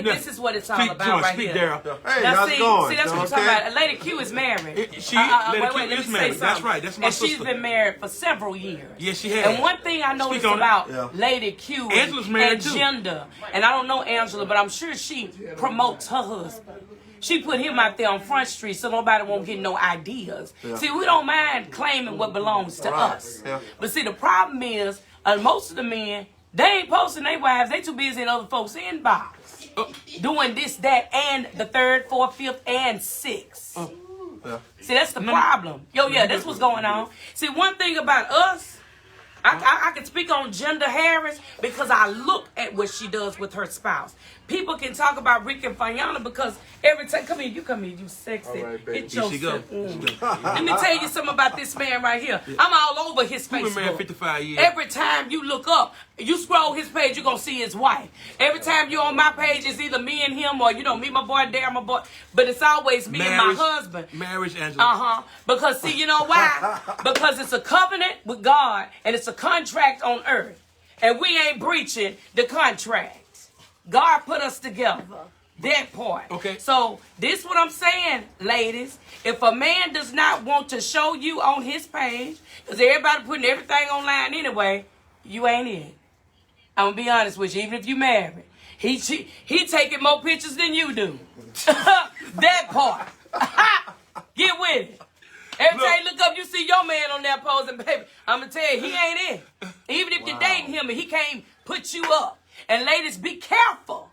This is what it's all about right here. Darrell. Hey, now, how's it going? See, that's what I'm talking about. Lady Q is married. Lady Q is married. That's right. That's my sister. And she's been married for several years. Yes, she has. And one thing I noticed about Lady Q and gender, and I don't know Angela, but I'm sure she promotes her husband. She put him out there on Front Street so nobody won't get no ideas. Yeah. See, we don't mind claiming what belongs to us. Yeah. But see, the problem is, most of the men, they ain't posting their wives. They too busy in other folks' inbox. Doing this, that, and the third, fourth, fifth, and sixth. Yeah. See, that's the problem. That's what's going on. See, one thing about us, I can speak on Gender Harris because I look at what she does with her spouse. People can talk about Rick and Fayana because every time, come here, you sexy. Right, hit yourself. Let me tell you something about this man right here. I'm all over his Facebook. Been married 55 years. Every time you look up, you scroll his page, you're going to see his wife. Every time you're on my page, it's either me and him or, me, my boy, Darrell, my boy. But it's always me and my husband. Marriage, Angela. Because, see, you know why? Because it's a covenant with God and it's a contract on earth. And we ain't breaching the contract. God put us together. That part. Okay. So this what I'm saying, ladies. If a man does not want to show you on his page, because everybody putting everything online anyway, you ain't it. I'm gonna be honest with you. Even if you married, he taking more pictures than you do. That part. Get with it. Every time you look up, you see your man on there posing, baby. I'm gonna tell you, he ain't it. Even if you're dating him, and he can't put you up. And ladies, be careful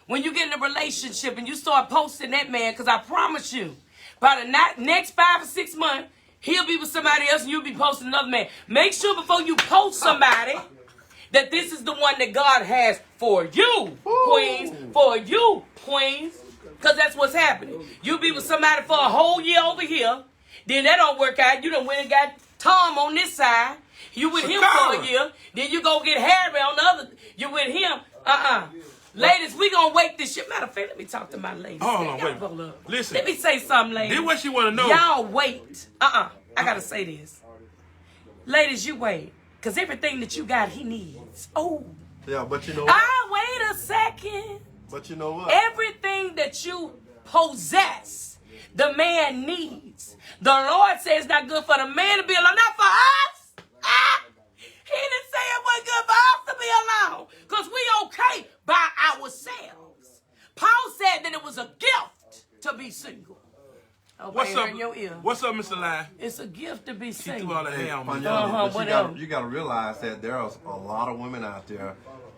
when you get in a relationship and you start posting that man, because I promise you, by the next 5 or 6 months, he'll be with somebody else and you'll be posting another man. Make sure before you post somebody that this is the one that God has for you, queens, for you, queens, because that's what's happening. You'll be with somebody for a whole year over here, then that don't work out. You done went and got Tom on this side. You with him for a year, then you go get Harry on the other. You with him, Ladies, we gonna wait this shit. Matter of fact, let me talk to my ladies. Hold on, wait. Listen. Let me say something, ladies. This what she wanna know. Y'all wait. I gotta say this. Ladies, you wait. Because everything that you got, he needs. Oh. Yeah, but you know what? Wait a second. But you know what? Everything that you possess, the man needs. The Lord says it's not good for the man to be alone. Not for us. He didn't say it wasn't good for us to be alone. Because we okay by ourselves. Paul said that it was a gift to be single. What's up? In your ear. What's up, Mr. Lai? It's a gift to be seen. She threw all that hair on me. You got to realize that there's a lot of women out there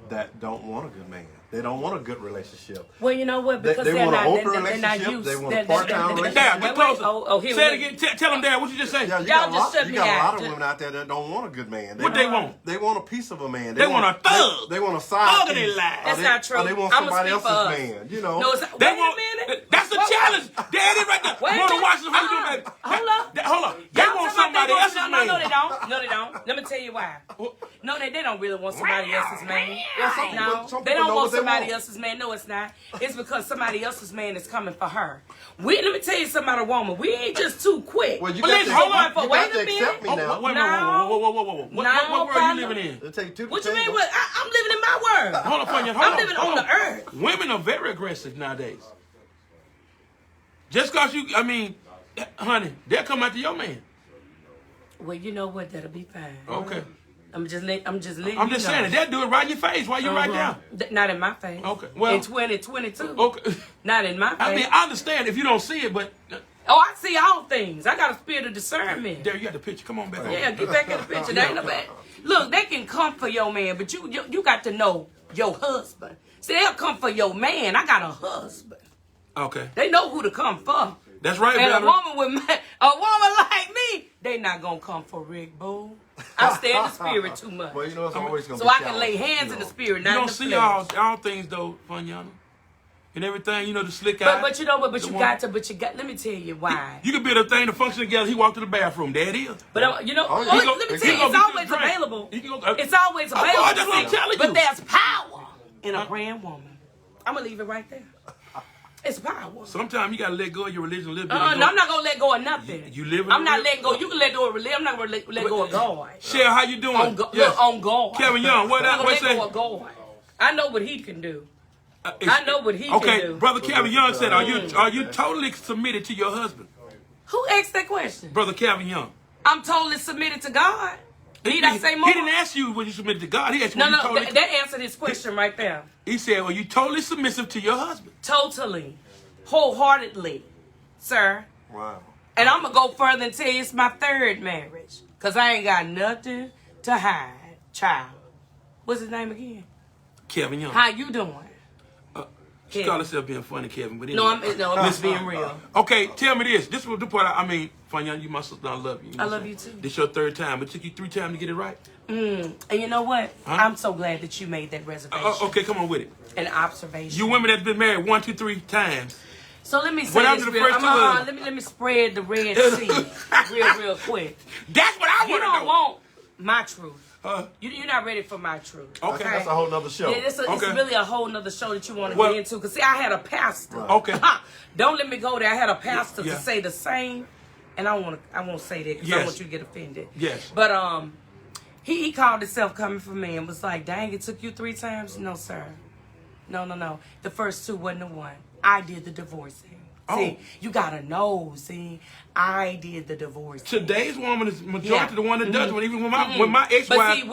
that don't want a good man. They don't want a good relationship. Well, you know what? Because they want an open relationship. relationship. They want a part-time relationship. Dad, get closer. Say it again. Tell them, Dad, what you just say? Yeah, you got a lot of women out there that don't want a good man. What they want? They want a piece of a man. They want a thug. They want a side thug in piece. their life. That's not true. Or they want somebody else's man. You know. No, wait a minute. That's the challenge. Daddy right there. Want to watch how you do that? Hold up. Hold up. They want somebody else's man. No, they don't. No, they don't. Let me tell you why. No, they don't really want somebody else's man. No, they don't want somebody else's man. No, it's not. It's because somebody else's man is coming for her. Let me tell you something about a woman. We ain't just too quick. Well, you got to accept me now. Whoa. What world you living in? What you mean? I'm living in my world. Hold on, I'm living on the earth. Women are very aggressive nowadays. Just cause honey, they'll come after your man. Well, you know what? That'll be fine. Okay. I'm just letting I'm just saying, they'll do it right in your face while you're right down. Not in my face. Okay. Well, in 2022. Okay. Not in my face. I understand if you don't see it, but. I see all things. I got a spirit of discernment. There, you got the picture. Come on back. Yeah, get back in the picture. That ain't no bad. Look, they can come for your man, but you got to know your husband. See, they'll come for your man. I got a husband. Okay. They know who to come for. That's right, and a woman like me, they not gonna come for Rick Boo. I stay in the spirit too much. Well, you know it's always gonna so be I can lay hands in the spirit. Not you don't see all things though, Funyana, and everything. The slick eye. But you know what? But you got. Let me tell you why. You can build a thing to function together. He walked to the bathroom. There it is. But let me tell you, it's always available. It's always available. That's what I'm telling you. But there's power in a praying woman. I'm gonna leave it right there. It's power. Sometimes you gotta let go of your religion a little bit. No, I'm not gonna let go of nothing. You live. I'm not letting go. You can let go of religion. I'm not gonna let go of God. Shell, how you doing? On God. Kevin Young, what I'm let go of God. I know what He can do. I know what He can do. Okay, Brother Kevin Young said, "Are you totally submitted to your husband?" Who asked that question? Brother Kevin Young. I'm totally submitted to God. Need I say more? He didn't ask you when you submitted to God. He asked you when you totally. That answered his question right there. He said, "Well, you totally submissive to your husband." Totally. Wholeheartedly, sir. Wow. And I'm going to go further and tell you it's my third marriage. Because I ain't got nothing to hide. Child. What's his name again? Kevin Young. How you doing? She called herself being funny, Kevin. But anyway. No, I'm just being real. Okay, tell me this. This was the part, Funny Young, you my sister, I love you. I love you too. This your third time. It took you 3 times to get it right. And you know what? Huh? I'm so glad that you made that reservation. Okay, come on with it. An observation. You women that's been married 1, 2, 3 times. So let me say this let me spread the red seed real quick. That's what I want to know. You don't want my truth. You're not ready for my truth. Okay, that's a whole nother show. Yeah, it's really a whole nother show that you want to get into. Because see, I had a pastor. Right. Okay. Don't let me go there. I had a pastor to say the same. And I won't say that because I want you to get offended. Yes. But he called himself coming for me and was like, dang, it took you 3 times? No, sir. No. The first 2 wasn't the one. I did the divorcing. See, you gotta know. See, I did the divorcing. Today's woman is majority the one that does it. Even when my ex-wife, but see,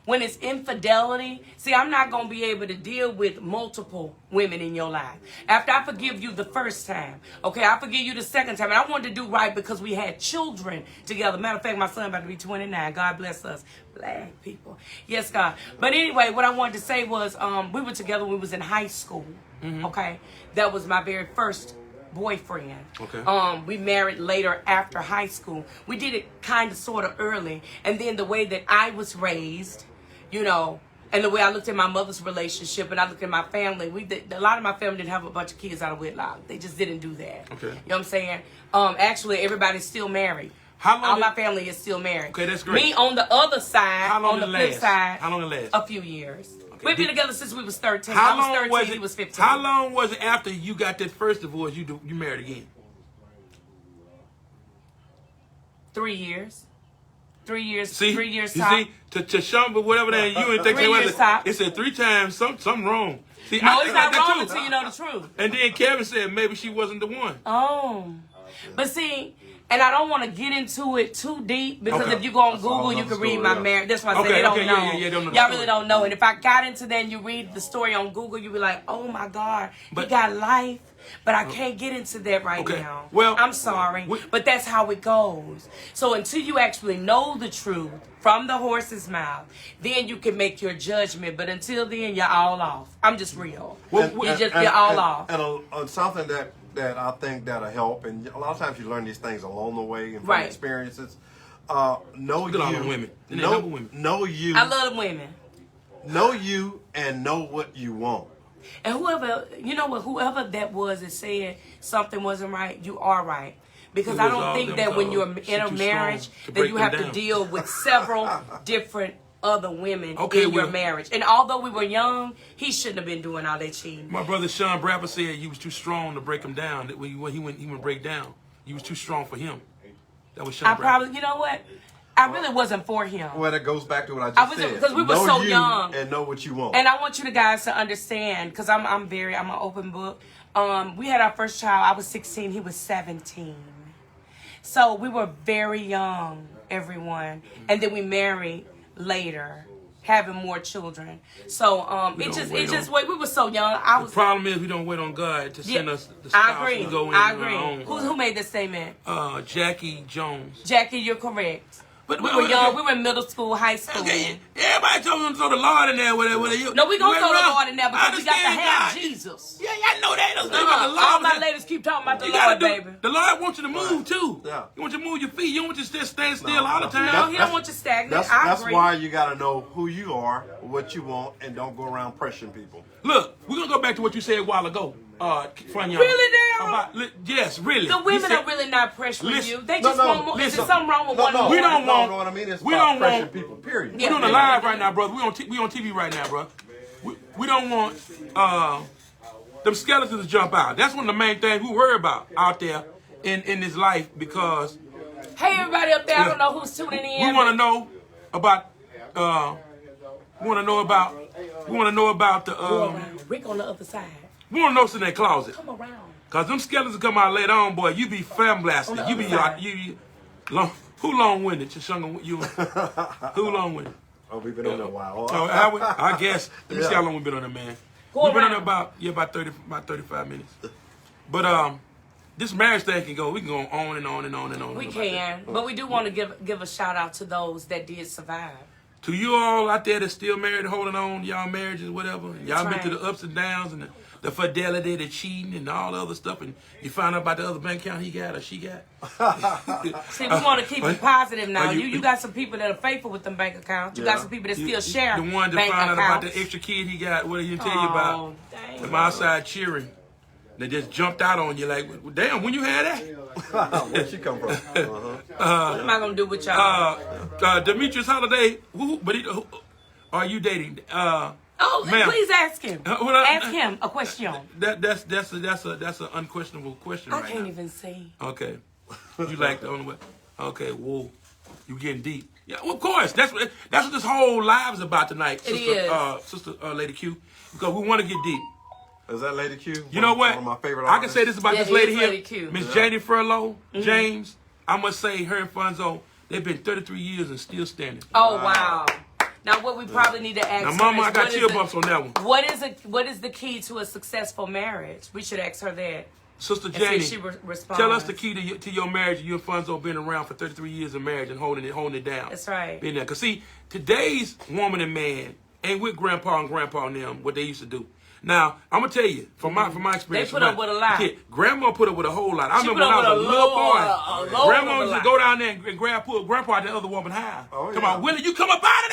when it's infidelity, see, I'm not gonna be able to deal with multiple women in your life. After I forgive you the first time, okay, I forgive you the second time, and I wanted to do right because we had children together. Matter of fact, my son about to be 29. God bless us, black people. Yes, God. But anyway, what I wanted to say was, we were together when we was in high school. Okay, that was my very first boyfriend. Okay. We married later after high school. We did it kind of sort of early, and then the way that I was raised, and the way I looked at my mother's relationship, and I looked at my family. A lot of my family didn't have a bunch of kids out of wedlock. They just didn't do that. Okay. You know what I'm saying? Actually, everybody's still married. All my family is still married. Okay, that's great. Me on the other side, on the flip side, how long it last? A few years. We've been together since we was 13. How I was 13, he was 15. How long was it after you got that first divorce you married again? 3 years. 3 years. See, 3 years you top. see, to Shumba, whatever that you didn't think 3 years top. It said 3 times something wrong. See, no, it's not wrong until you know the truth. And then Kevin said maybe she wasn't the one. Oh, but see, And I don't want to get into it too deep because if you go on Google, you can read my marriage. That's why I said they don't know. Y'all really don't know. And if I got into that and you read the story on Google, you'll be like, oh my God, he got life. But I can't get into that right now. Well, I'm sorry, but that's how it goes. So until you actually know the truth from the horse's mouth, then you can make your judgment. But until then, you're all off. I'm just real. You're all off. And something that I think that'll help, and a lot of times you learn these things along the way and from experiences. Know you. Women. Know you. I love women. Know you and know what you want. And whoever that was that said something wasn't right, you are right. Because I don't think that when you're in a marriage that you have to deal with several different other women in your marriage. And although we were young, he shouldn't have been doing all that cheating. My brother Sean Bradford said you was too strong to break him down. That when he went break down, you was too strong for him. That was Sean Bradford. You know what? I really wasn't for him. Well, it goes back to what I just said. Because we were so young. And know what you want. And I want you guys to understand, because I'm an open book. We had our first child. I was 16. He was 17. So we were very young, everyone. And then we married later, having more children. So we were so young. The problem is we don't wait on God to send us the spouse. I agree. We go in I agree. our own. Who made this statement? Jackie Jones. Jackie, you're correct. But we were young. We were in middle school, high school. Okay. Everybody told me to throw the Lord in there. No, we gonna throw the Lord in there because we got to have Jesus. Yeah, I know that. All my ladies keep talking about the Lord, baby. The Lord wants you to move too. Yeah. He wants you to move your feet. You don't want you to stand still all the time. No, he don't want you stagnant. That's why you got to know who you are, what you want, and don't go around pressuring people. Look, we're gonna go back to what you said a while ago. Really, Darrell? Yes, really. The women are really not pressuring you. They just want more. Is there something wrong with one more? We don't want. No, what I mean is pressuring people. Period. We're doing a live right now, brother. We on TV right now, bro. We don't want them skeletons to jump out. That's one of the main things we worry about out there in this life because. Hey, everybody up there! I don't know who's tuning in. We want to know about. We want to know about the. Rick on the other side. We want to know what's in that closet. Come around. Cause them skeletons come out later on, boy. You be fam blasted. You be like who long-winded? You. Who long-winded? Oh, we've been on there a while. I guess. Let me see how long we've been on there, man. We've been on there about 35 minutes. But this marriage thing can go. We can go on and on and on and on. We can, but we do want to give a shout out to those that did survive. To you all out there that's still married, holding on, y'all marriages, whatever. Y'all been through the ups and downs and the fidelity, the cheating, and all the other stuff, and you find out about the other bank account he got or she got. See, we want to keep it positive now. You got some people that are faithful with them bank accounts. You got some people that still share the one that found out about the extra kid he got. What did he tell you about? Them outside cheering. They just jumped out on you like, damn, when you had that? Where'd she come from? What am I going to do with y'all? Demetrius Holiday, Benito, are you dating? Please ask him. Ask him a question. That's an unquestionable question right now. I can't even see. Okay. You like the only way. Okay, whoa. You getting deep. Yeah, well, of course. That's what this whole live is about tonight, Sister Lady Q. Because we want to get deep. Is that Lady Q? You know what? One of my favorite artists. I can say this about this lady here. Miss Janie Furlow, James. I must say, her and Funzo, they've been 33 years and still standing. Oh, wow. Now, what we probably need to ask now, Mama, I got chill bumps on that one. What is the key to a successful marriage? We should ask her that. Sister Janie, tell us the key to your marriage. You and Funzo been around for 33 years of marriage and holding it down. That's right. Being there. Because, see, today's woman and man ain't with grandpa and grandpa and them what they used to do. Now, I'm going to tell you, from my experience. They put up with a lot. Grandma put up with a whole lot. I remember when I was a little boy, Grandma used to go down there and grandpa the other woman high. Oh, come on, Willie, you come up out of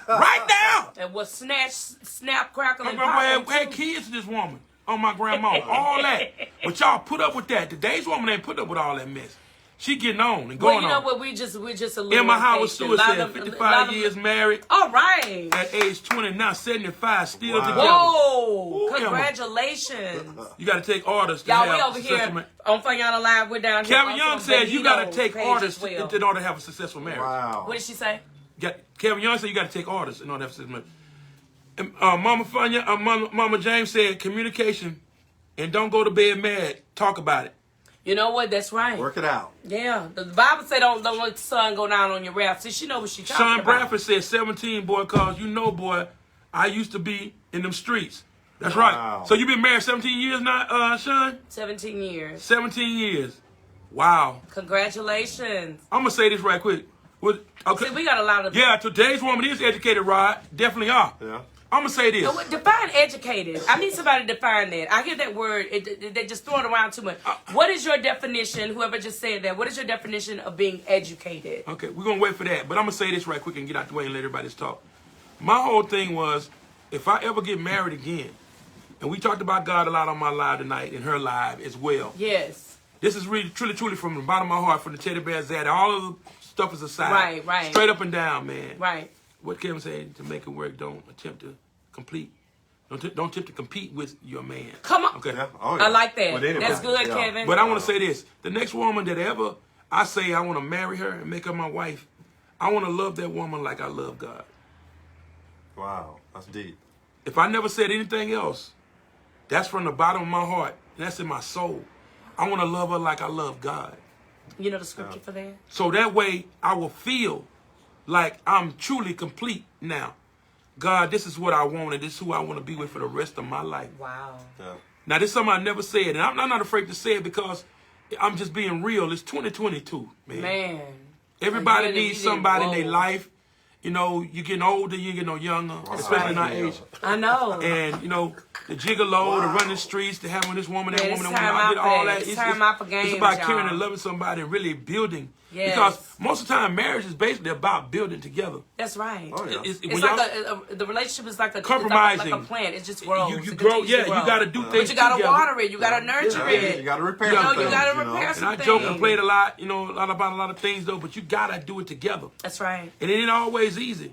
there right now. And was snap, crackle, and pop. Had kids to this woman on my grandma, all that. But y'all put up with that. Today's woman ain't put up with all that mess. She getting on and going on. Well, you know what? We're just a little Emma Howard Stewart said 55 years married. All right. At age 20, now 75, still together. Whoa! Ooh, congratulations. You got to take orders to y'all, we over here on Fayana Live. We're down here. Kevin Young said you got to take orders in order to have a successful marriage. Wow. What did she say? Kevin Young said you got to take orders in order to have a successful marriage. Mama James said communication and don't go to bed mad. Talk about it. You know what? That's right. Work it out. Yeah. The Bible say don't let the sun go down on your wrath. See, she know what she talking about. Sean Bradford said 17, boy, cause you know, boy, I used to be in them streets. That's right. So you been married 17 years now, Sean? 17 years. 17 years. Wow. Congratulations. I'm going to say this right quick. Okay. See, we got a lot of... Yeah, today's woman is educated, Rod. Definitely are. Yeah. I'm going to say this. No, define educated. I need somebody to define that. I hear that word. They just throw it around too much. What is your definition, whoever just said that, what is your definition of being educated? Okay, we're going to wait for that. But I'm going to say this right quick and get out the way and let everybody talk. My whole thing was, if I ever get married again, and we talked about God a lot on my live tonight and her live as well. Yes. This is really, truly from the bottom of my heart, from the teddy bear Zaddy. All of the stuff is aside. Right, right. Straight up and down, man. Right. What Kevin said, to make it work, don't attempt to complete. Don't attempt to compete with your man. Come on. Okay. Yeah. Oh, yeah. I like that. Anyway, that's good, Kevin. But I want to say this. The next woman that ever I say I want to marry her and make her my wife, I want to love that woman like I love God. Wow. That's deep. If I never said anything else, that's from the bottom of my heart. And that's in my soul. I want to love her like I love God. You know the scripture for that? So that way I will feel like I'm truly complete now. God, this is what I want, and this is who I want to be with for the rest of my life. Wow. Yeah. Now, this is something I never said, and I'm not afraid to say it because I'm just being real. It's 2022, man. Everybody needs somebody in their life. You know, you're getting older, you ain't getting no younger, especially in our age. I know. And, you know, the gigolo, the running streets, the having this woman, that woman, that woman, I did all that. It's about caring and loving somebody and really building. Yes. Because most of the time, marriage is basically about building together. That's right. Oh, yeah. It's like the relationship is like a compromising. Like a plant. It just grows. You grow. Yeah, you got to do things. But you got to water it. You got to nurture it. You got to repair. You got to repair some things. And I joke and played a lot. You know, about a lot of things though. But you got to do it together. That's right. And it ain't always easy.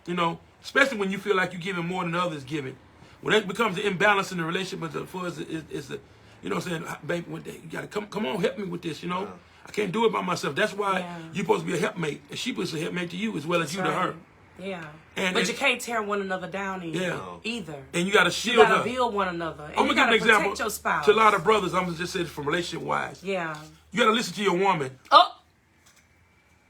You know, especially when you feel like you're giving more than others giving. When that becomes an imbalance in the relationship, for us, it's a, you know what I'm saying, baby, you got to come on, help me with this, you know. I can't do it by myself. That's why you're supposed to be a helpmate. And she's supposed to be a helpmate to you as well as you to her. Yeah. But you can't tear one another down either. And you got to shield her. You got to build one another. And I'm going to give an example your spouse. to a lot of brothers. I'm going to just say this from relationship-wise. Yeah. You got to listen to your woman. Oh.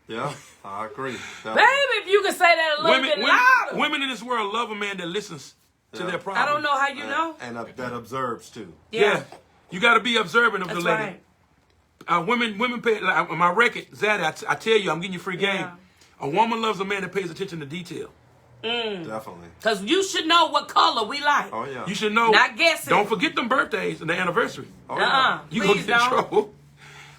Yeah, I agree. Baby, if you can say that a little bit louder. Women in this world love a man that listens to their problems. I don't know how you know. And that observes, too. Yeah. You got to be observant of the lady. Right. Women pay, like, my record, Zaddy, I tell you, I'm getting you free game. Yeah. A woman loves a man that pays attention to detail. Definitely. Because you should know what color we like. Oh, yeah. You should know. Not guessing. Don't forget them birthdays and the anniversary. Oh, yeah. You gonna get in trouble.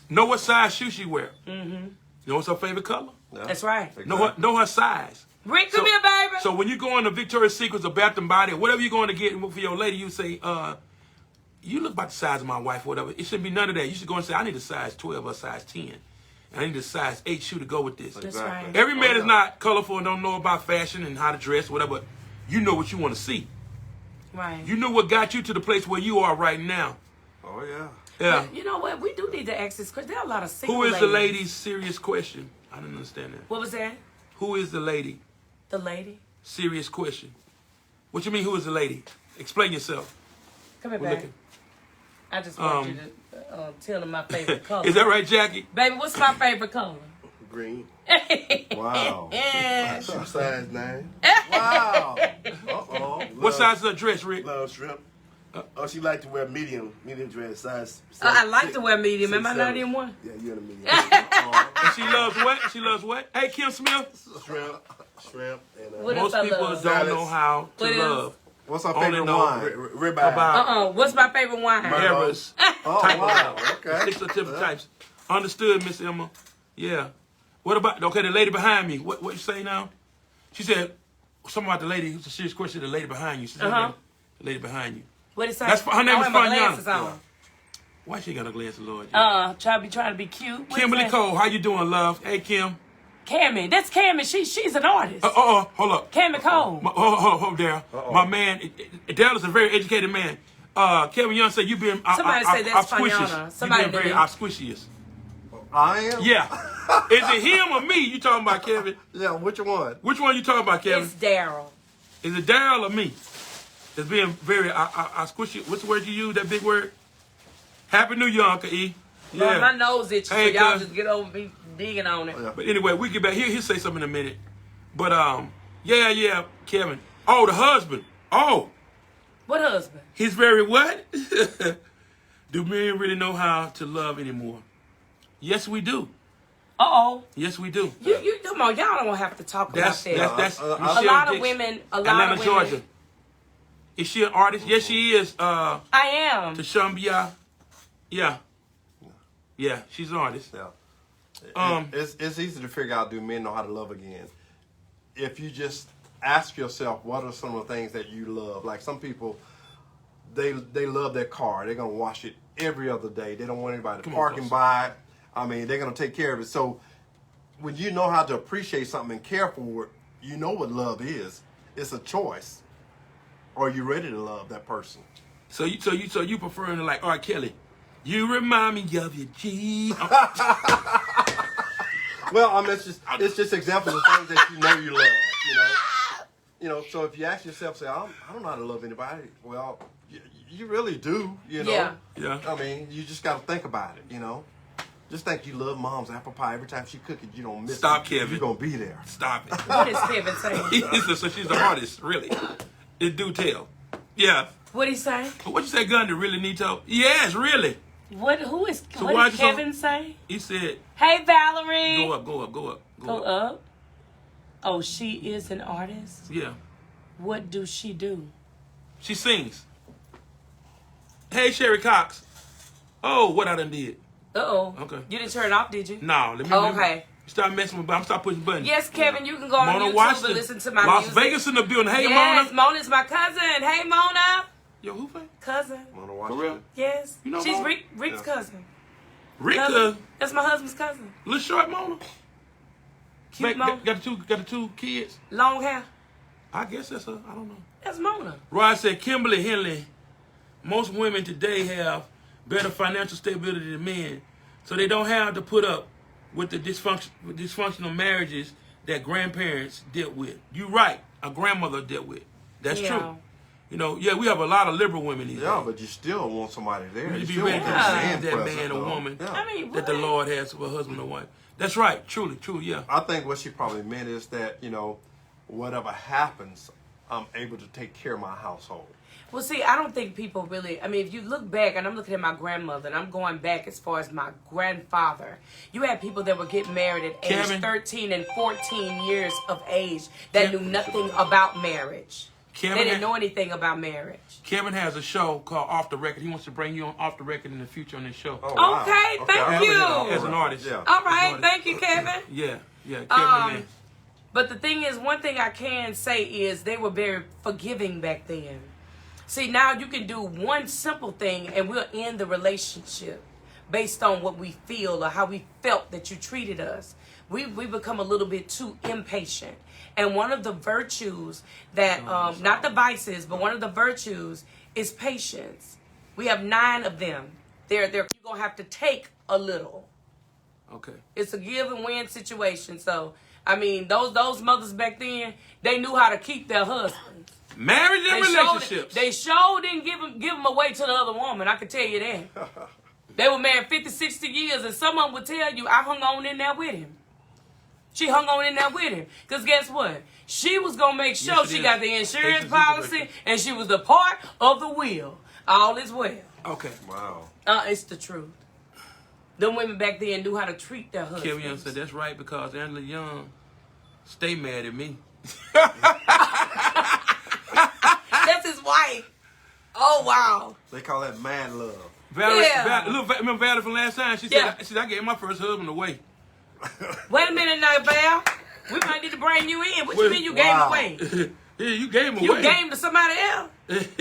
Know what size shoe she wear. Know what's her favorite color? Yeah. That's right. Exactly. Know her size. Rick, come here, baby. So when you go into Victoria's Secret or Bath and Body, or whatever you're going to get for your lady, you say, you look about the size of my wife or whatever. It shouldn't be none of that. You should go and say, I need a size 12 or a size 10. And I need a size 8 shoe to go with this. That's right. Every man is not colorful and don't know about fashion and how to dress, whatever. You know what you want to see. Right. You know what got you to the place where you are right now. Oh, yeah. Yeah. But you know what? We do need to ask this question. There are a lot of single Who is ladies. the lady's serious question? I didn't understand that. What was that? Who is the lady? The lady? Serious question. What you mean, who is the lady? Explain yourself. Come here, baby. I just want you to tell them my favorite color. Is that right, Jackie? Baby, what's my favorite color? Green. Wow. Shoe size 9. Wow. Uh-oh. What size is her dress, Rick? Love shrimp. She like to wear medium dress size. I like to wear medium. Am I not in one? Yeah, you're in a medium. And she loves what? She loves what? Hey, Kim Smith. Shrimp. And, most people don't know how to love. What's our favorite wine? Ribeye. What's my favorite wine? Harris. Oh, wow. Okay. 6 different types. Understood, Miss Emma. Yeah. What about, okay, the lady behind me. What you say now? She said, something about the lady. It's a serious question. The lady behind you. She said, the lady behind you. What is that? That's her name is Fanyana. Yeah. Why she got her glasses, Lord? Trying to be cute. Kimberly Cole, how you doing, love? Hey, Kim. Cammy, that's Cammy. She's an artist. Hold up. Cammy Cole. Hold, Darrell. My man, Darrell is a very educated man. Kevin Young said you being somebody say that's Fanyana. Somebody you being very auspicious. I am? Yeah. Is it him or me you talking about, Kevin? Yeah, which one? Which one you talking about, Kevin? It's Darrell. Is it Darrell or me? It's being very auspicious. What's the word you use, that big word? Happy New Year, Uncle E. Yeah. Lord, my nose itches, so y'all just get over me digging on it. Yeah. But anyway, we get back here. He'll say something in a minute. But yeah, Kevin. Oh, the husband. Oh. What husband? He's very what? Do men really know how to love anymore? Yes, we do. Uh-oh. Yes, we do. You come on, y'all don't have to talk about that. That's a lot of women. Atlanta, Georgia. Is she an artist? Yes, she is. I am. Tashambia. Yeah, she's an artist. Yeah. It's easy to figure out, do men know how to love again? If you just ask yourself, what are some of the things that you love? Like some people, they love their car. They're going to wash it every other day. They don't want anybody to park and buy it. I mean, they're going to take care of it. So when you know how to appreciate something and care for it, you know what love is. It's a choice. Are you ready to love that person? So you preferring to like, all right, Kelly, you remind me of your G. Well, I mean, it's just examples of things that you know you love. You know. So if you ask yourself, say, I don't know how to love anybody. Well, you really do. You know. Yeah. I mean, you just got to think about it. You know. Just think you love mom's apple pie. Every time she cook it, you don't miss it. Stop, Kevin. You're going to be there. Stop it. What is Kevin saying? So she's an artist, really. It do tell. Yeah. What'd he say? What you say, Gundy? Really, Nito? Yes, really. What did Kevin say? He said, hey, Valerie. Go up. Oh, she is an artist? Yeah. What do she do? She sings. Hey, Sherry Cox. Oh, what I done did. Uh-oh. Okay. You didn't turn it off, did you? No. Let me. Okay. Stop messing with buttons. Stop pushing buttons. Yes, Kevin, you can go on YouTube and listen to my Las music. Las Vegas in the building. Hey, yes, Mona. Mona's my cousin. Hey, Mona. Yo, who fan? Cousin. Mona watch For real? it. Yes. You know she's Mona? Rick's cousin. Rick, that's my husband's cousin. little short Mona. Cute Mona. Got the two kids. Long hair. I guess that's her. I don't know. That's Mona. Rod said, Kimberly Henley, most women today have better financial stability than men, so they don't have to put up with the dysfunctional marriages that grandparents dealt with. You're right. A grandmother dealt with. That's true. You know, we have a lot of liberal women these days. But you still want somebody there. You You be still ready want to that that man or woman I mean, that the Lord has for a husband or wife. That's right. Truly, yeah. I think what she probably meant is that, whatever happens, I'm able to take care of my household. Well, see, I don't think people really, I mean, if you look back, and I'm looking at my grandmother, and I'm going back as far as my grandfather, you had people that would get married at age 13 and 14 years of age that knew nothing about marriage. They didn't know anything about marriage. Kevin has a show called Off the Record. He wants to bring you on Off the Record in the future on this show. Oh, wow. Okay, thank you. As an artist. Yeah. All right, thank you, Kevin. Yeah, Kevin. But the thing is, one thing I can say is they were very forgiving back then. See, now you can do one simple thing and we'll end the relationship based on what we feel or how we felt that you treated us. We become a little bit too impatient. And one of the virtues that, not the vices, but one of the virtues is patience. We have 9 of them. You're going to have to take a little. Okay. It's a give and win situation. So, I mean, those mothers back then, they knew how to keep their husbands. Marriage and relationships. They sure didn't give them away to the other woman. I can tell you that. They were married 50, 60 years, and someone would tell you, I hung on in there with him. She hung on in there with him. Because guess what? She was going to make sure she got the insurance policy, and she was the part of the will. All is well. Okay. Wow. It's the truth. Them women back then knew how to treat their husbands. Kevin Young said, that's right, because Angela Young stay mad at me. That's his wife. Oh, wow. They call that mad love. Valerie, remember Valerie from last time? She said, I gave my first husband away. Wait a minute now, Val. We might need to bring you in. What you mean you gave him away? Yeah, you gave him away. You gave him to somebody else?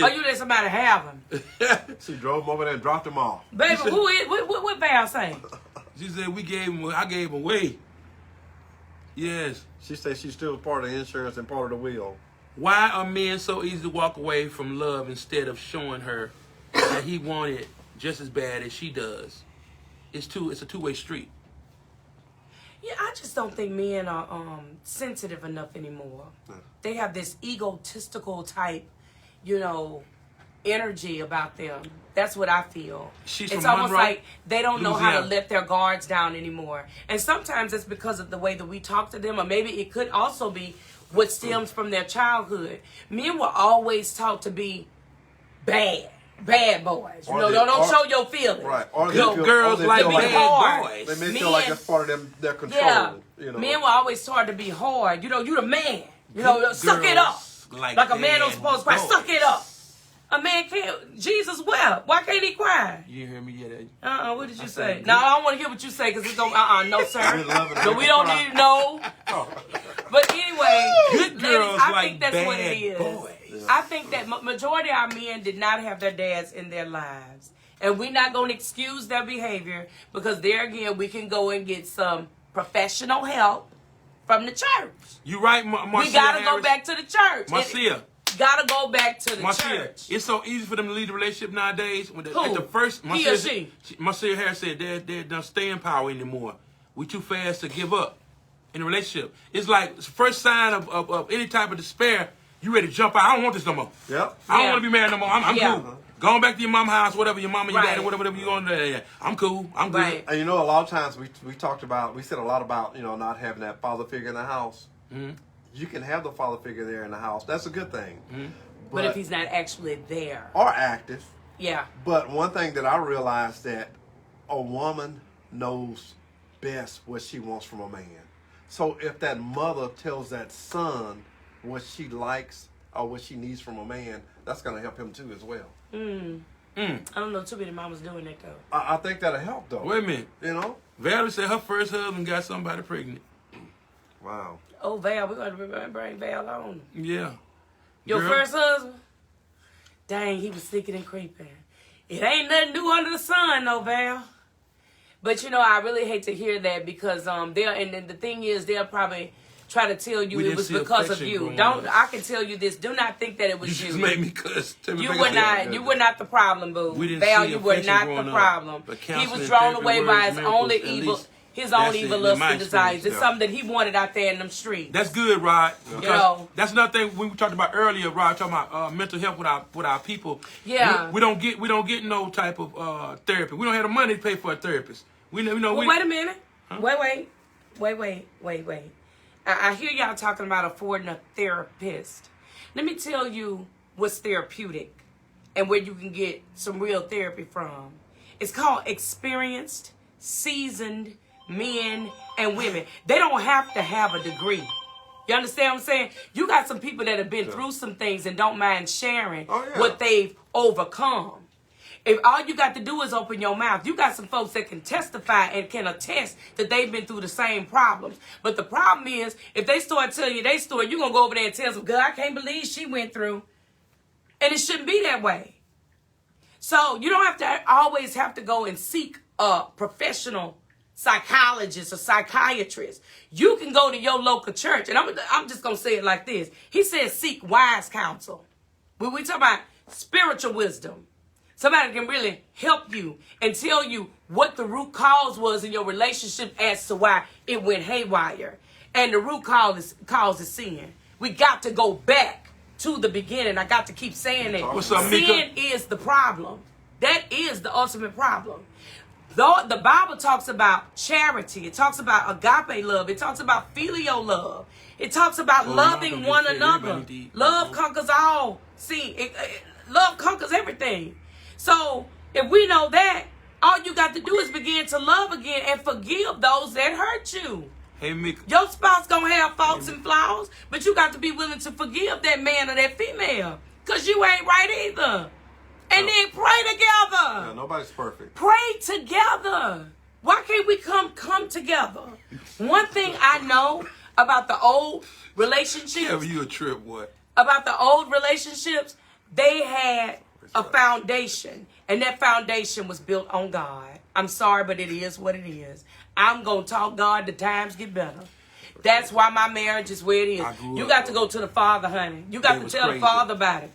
Or you let somebody have him? She drove him over there and dropped him off. Baby, what Val say? She said, I gave him away. Yes. She said she's still part of the insurance and part of the will. Why are men so easy to walk away from love instead of showing her that he wanted just as bad as she does? It's a two-way street. Yeah, I just don't think men are sensitive enough anymore. They have this egotistical type, energy about them. That's what I feel. She's it's from almost Monroe, like they don't know how to Louisiana. let their guards down anymore. And sometimes it's because of the way that we talk to them, or maybe it could also be what stems from their childhood. Men were always taught to be bad boys. You know, don't show your feelings. Right. Or girls like bad boys. They may feel like that's part of their control. Yeah. You know. Men were always taught to be hard. You know, you the man. You know, suck it up. Like a man don't supposed to cry. Suck it up. A man can't. Jesus wept. Why can't he cry? You didn't hear me yet. What did you say? No, I don't want to hear what you say because it's going to, no, sir. No, we don't need to know. But anyway, good girls, I like think that's bad what it is. boys. I think that majority of our men did not have their dads in their lives. And we're not going to excuse their behavior because there again, we can go and get some professional help from the church. You right, Marcia. We got to go back to the church. Marcia. Got to go back to the church. It's so easy for them to leave the relationship nowadays. Who? At the first, He or she? Marcia Harris said they don't stay in power anymore. We too fast to give up in a relationship. It's like the first sign of any type of despair. You ready to jump out? I don't want this no more. Yep. I don't want to be married no more. I'm cool. Going back to your mama's house, whatever your mama, your daddy, whatever you going to do. I'm cool. I'm good. Right. And you know, a lot of times we said a lot about, you know, not having that father figure in the house. Mm-hmm. You can have the father figure there in the house. That's a good thing. Mm-hmm. But if he's not actually there. Or active. Yeah. But one thing that I realized that a woman knows best what she wants from a man. So if that mother tells that son what she likes or what she needs from a man, that's going to help him too as well. I don't know too many mamas doing that though. I think that'll help though. Wait a minute. You know? Valerie said her first husband got somebody pregnant. Wow. Oh, Val, we're going to bring Val on. Yeah. Your first husband? Dang, he was sneaking and creeping. It ain't nothing new under the sun, no, Val. But, you know, I really hate to hear that because and the thing is, they'll probably try to tell you it was because of you. I can tell you this. Do not think that it was you. You just made me cuss. You were not the problem, boo. Val, you were not the problem. He was drawn away by his own evil. His own evil lust and desires. It's something that he wanted out there in them streets. That's good, Rod. You know, that's another thing we talked about earlier, Rod. Talking about mental health with our people. Yeah, we don't get no type of therapy. We don't have the money to pay for a therapist. Wait a minute. Huh? Wait. I hear y'all talking about affording a therapist. Let me tell you what's therapeutic and where you can get some real therapy from. It's called experienced, seasoned men and women. They don't have to have a degree. You understand what I'm saying? You got some people that have been through some things and don't mind sharing what they've overcome. If all you got to do is open your mouth, you got some folks that can testify and can attest that they've been through the same problems. But the problem is, if they start telling you their story, you're going to go over there and tell them, girl, I can't believe she went through. And it shouldn't be that way. So you don't always have to go and seek a professional psychologist or psychiatrist. You can go to your local church. And I'm just going to say it like this. He says seek wise counsel. When we talk about spiritual wisdom, somebody can really help you and tell you what the root cause was in your relationship as to why it went haywire. And the root cause is sin. We got to go back to the beginning. I got to keep saying it. What's up, Mika? Sin is the problem. That is the ultimate problem. Though the Bible talks about charity, it talks about agape love, it talks about filial love, it talks about loving one another. Love conquers all. See, love conquers everything. So if we know that, all you got to do is begin to love again and forgive those that hurt you. Hey, Mika. Your spouse gonna have faults and flaws, but you got to be willing to forgive that man or that female, because you ain't right either. And then pray together. Yeah, nobody's perfect. Pray together. Why can't we come together? One thing I know about the old relationships. Yeah, you a trip, what? About the old relationships, they had a foundation. And that foundation was built on God. I'm sorry, but it is what it is. I'm going to talk God, the times get better. That's why my marriage is where it is. You got to go to the Father, honey. You got to tell the Father about it.